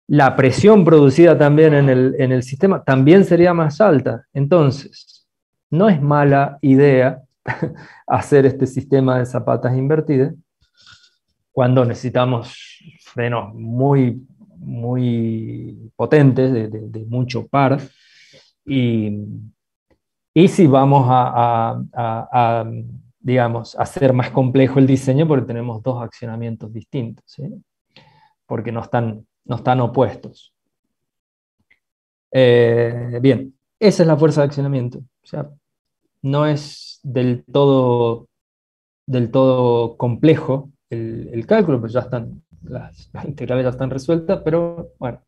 La presión producida también en el sistema también sería más alta. Entonces, no es mala idea hacer este sistema de zapatas invertidas cuando necesitamos frenos muy potentes, de mucho par, y si vamos digamos, hacer más complejo el diseño porque tenemos dos accionamientos distintos, ¿sí? Porque no están opuestos. Bien, esa es la fuerza de accionamiento. O sea, no es del todo complejo el cálculo, pero ya están, las integrales ya están resueltas, pero bueno,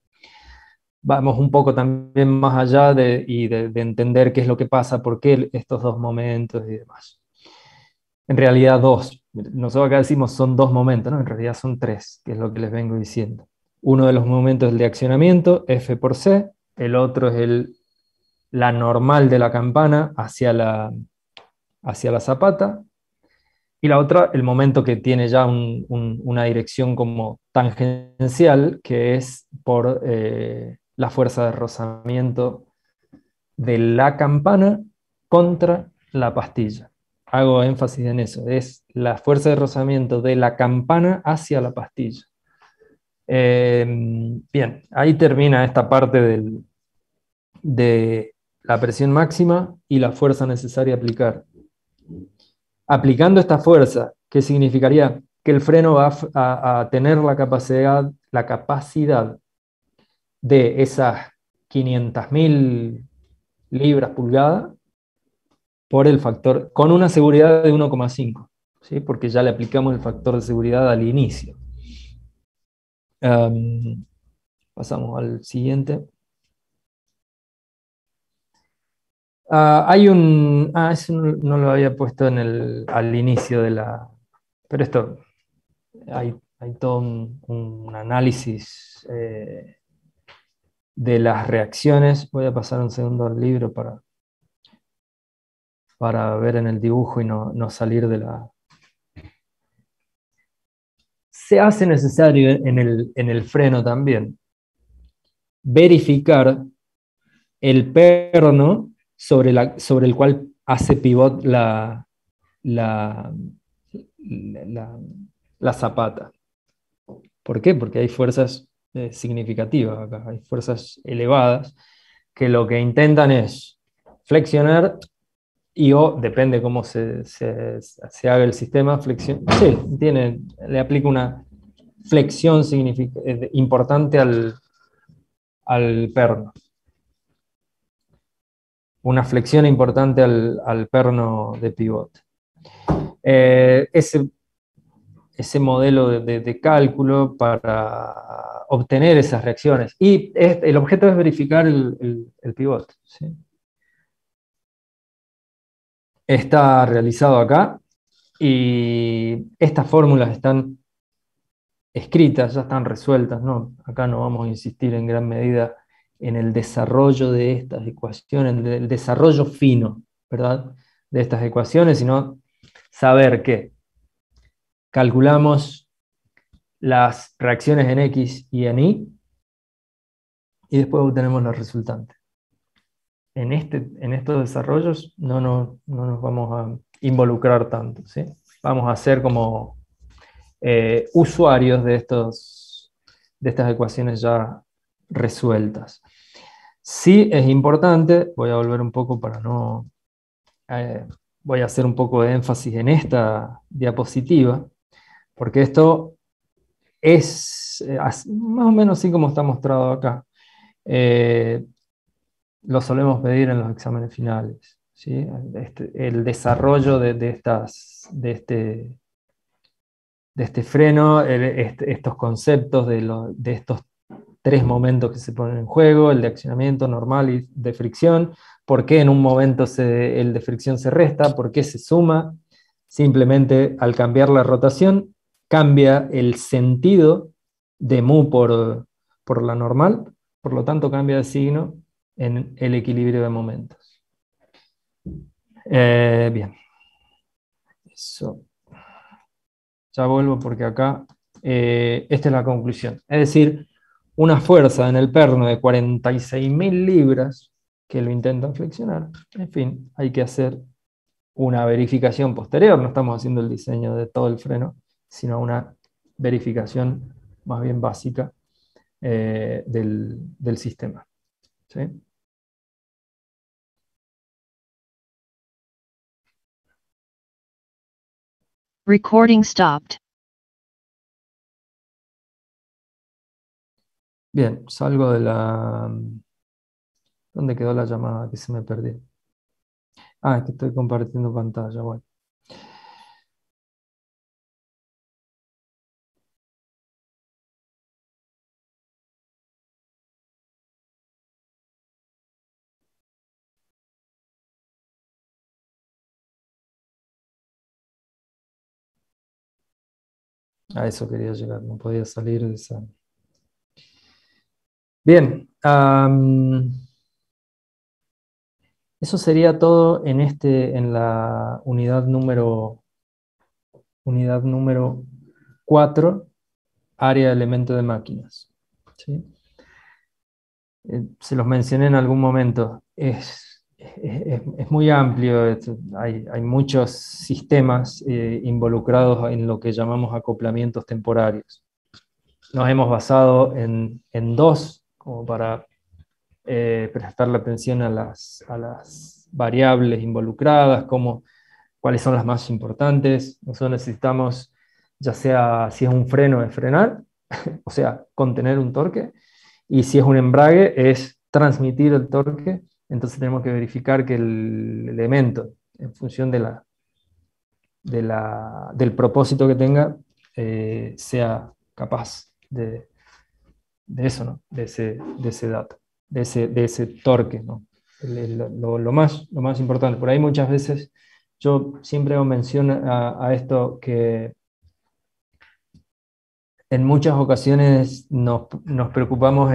vamos un poco también más allá de entender qué es lo que pasa, por qué estos dos momentos y demás. En realidad dos. Nosotros acá decimos son dos momentos, ¿no? En realidad son tres, que es lo que les vengo diciendo. Uno de los momentos es el de accionamiento, F por C, el otro es la normal de la campana hacia la zapata, y la otra, el momento que tiene ya una dirección como tangencial, que es por la fuerza de rozamiento de la campana contra la pastilla. Hago énfasis en eso, es la fuerza de rozamiento de la campana hacia la pastilla. Bien, ahí termina esta parte de la presión máxima y la fuerza necesaria a aplicar. Aplicando esta fuerza, ¿qué significaría? Que el freno va a tener la capacidad de esas 500.000 libras pulgada por el factor, con una seguridad de 1,5, ¿sí? Porque ya le aplicamos el factor de seguridad al inicio. Pasamos al siguiente. Hay eso no lo había puesto al inicio de pero esto, hay todo un análisis de las reacciones. Voy a pasar un segundo al libro para ver en el dibujo y no salir de la... Se hace necesario en el freno también verificar el perno sobre el cual hace pivot la zapata. ¿Por qué? Porque hay fuerzas significativas acá, hay fuerzas elevadas que lo que intentan es flexionar o, depende cómo se haga el sistema, sí, le aplica una flexión importante al perno. Una flexión importante al perno de pivote. Ese modelo de cálculo para obtener esas reacciones. Y el objeto es verificar el pivote, ¿sí? Está realizado acá y estas fórmulas están escritas, ya están resueltas, ¿no? Acá no vamos a insistir en gran medida en el desarrollo de estas ecuaciones, en el desarrollo fino, ¿verdad? De estas ecuaciones, sino saber que calculamos las reacciones en X y en Y, y después obtenemos los resultantes. En estos desarrollos no nos vamos a involucrar tanto, ¿sí? Vamos a ser como usuarios de estas ecuaciones ya resueltas. Sí es importante, voy a volver un poco para no... voy a hacer un poco de énfasis en esta diapositiva, porque esto es más o menos así como está mostrado acá. Lo solemos pedir en los exámenes finales, ¿sí? El desarrollo de este freno, estos conceptos de estos tres momentos que se ponen en juego, el de accionamiento normal y de fricción, por qué en un momento el de fricción se resta, por qué se suma. Simplemente al cambiar la rotación, cambia el sentido de mu por la normal, por lo tanto cambia de signo en el equilibrio de momentos. Bien. Eso. Ya vuelvo porque acá, esta es la conclusión. Es decir, una fuerza en el perno de 46.000 libras que lo intentan flexionar. En fin, hay que hacer una verificación posterior. No estamos haciendo el diseño de todo el freno, sino una verificación más bien básica del sistema. ¿Sí? Recording stopped. Bien, salgo de la... ¿Dónde quedó la llamada que se me perdió? Ah, es que estoy compartiendo pantalla, bueno. A eso quería llegar, no podía salir de esa... Bien, eso sería todo en la unidad número 4, área de elemento de máquinas. ¿Sí? Se los mencioné en algún momento, es muy amplio, hay muchos sistemas involucrados en lo que llamamos acoplamientos temporarios. Nos hemos basado en dos, como para prestarle atención a las variables involucradas, cuáles son las más importantes. Nosotros necesitamos, ya sea si es un freno, de frenar, o sea, contener un torque, y si es un embrague, es transmitir el torque. Entonces tenemos que verificar que el elemento, en función del propósito que tenga, sea capaz de eso, ¿no? De ese dato, de ese torque, ¿no? Lo más importante. Por ahí muchas veces yo siempre hago mención a esto, que en muchas ocasiones nos preocupamos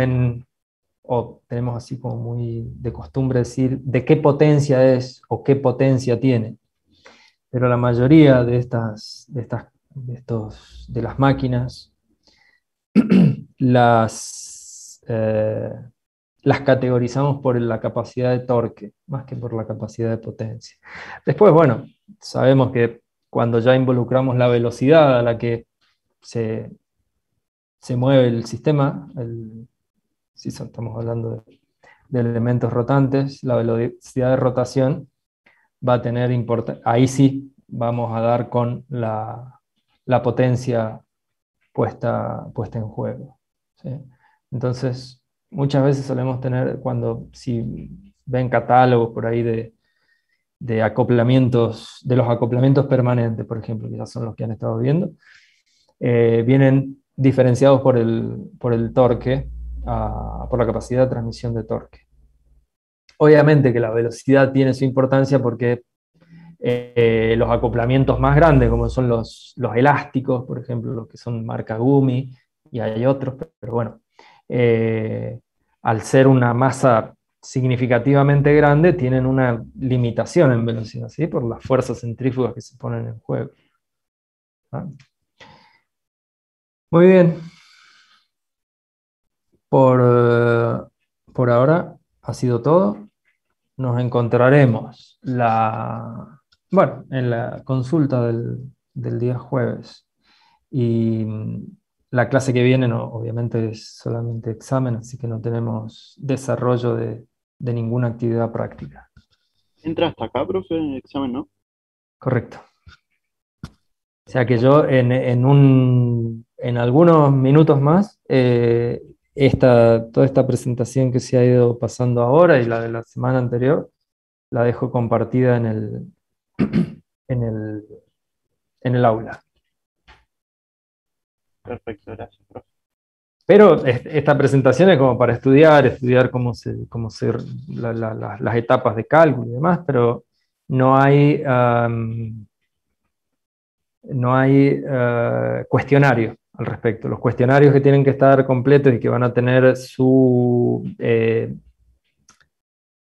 o tenemos así como muy de costumbre decir de qué potencia es o qué potencia tiene. Pero la mayoría de las máquinas las categorizamos por la capacidad de torque, más que por la capacidad de potencia. Después, bueno, sabemos que cuando ya involucramos la velocidad a la que se se mueve el sistema, si estamos hablando de elementos rotantes, la velocidad de rotación va a tener importancia. Ahí sí vamos a dar con la potencia puesta en juego, ¿sí? Entonces, muchas veces solemos tener, si ven catálogos por ahí de acoplamientos, de los acoplamientos permanentes, por ejemplo, que ya son los que han estado viendo, vienen diferenciados por el torque, por la capacidad de transmisión de torque. Obviamente que la velocidad tiene su importancia porque los acoplamientos más grandes, como son los elásticos, por ejemplo, los que son marca Gumi, y hay otros, pero bueno, al ser una masa significativamente grande, tienen una limitación en velocidad, ¿sí? Por las fuerzas centrífugas que se ponen en juego. ¿Ah? Muy bien. Por ahora ha sido todo. Nos encontraremos en la consulta del día jueves. Y la clase que viene, obviamente, es solamente examen, así que no tenemos desarrollo de ninguna actividad práctica. ¿Entra hasta acá, profe, en el examen, no? Correcto. O sea que yo en algunos minutos más, toda esta presentación que se ha ido pasando ahora y la de la semana anterior, la dejo compartida en el aula. Perfecto, gracias, profe. Pero esta presentación es como para estudiar las etapas de cálculo y demás, pero no hay cuestionario al respecto. Los cuestionarios que tienen que estar completos y que van a tener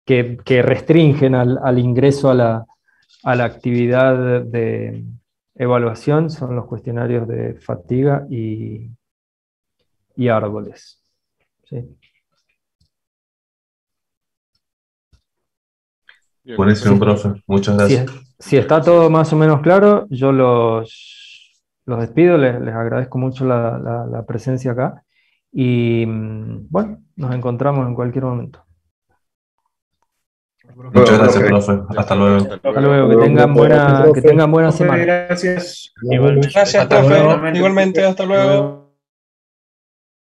que restringen al ingreso a la actividad de evaluación son los cuestionarios de fatiga y árboles. ¿Sí? Buenísimo, profe. Muchas gracias. Si está todo más o menos claro, yo los despido, les agradezco mucho la presencia acá y bueno, nos encontramos en cualquier momento. Muchas gracias, profe. Hasta luego. Hasta luego, que tengan buena semana. Gracias. Gracias, profe. Igualmente, hasta luego.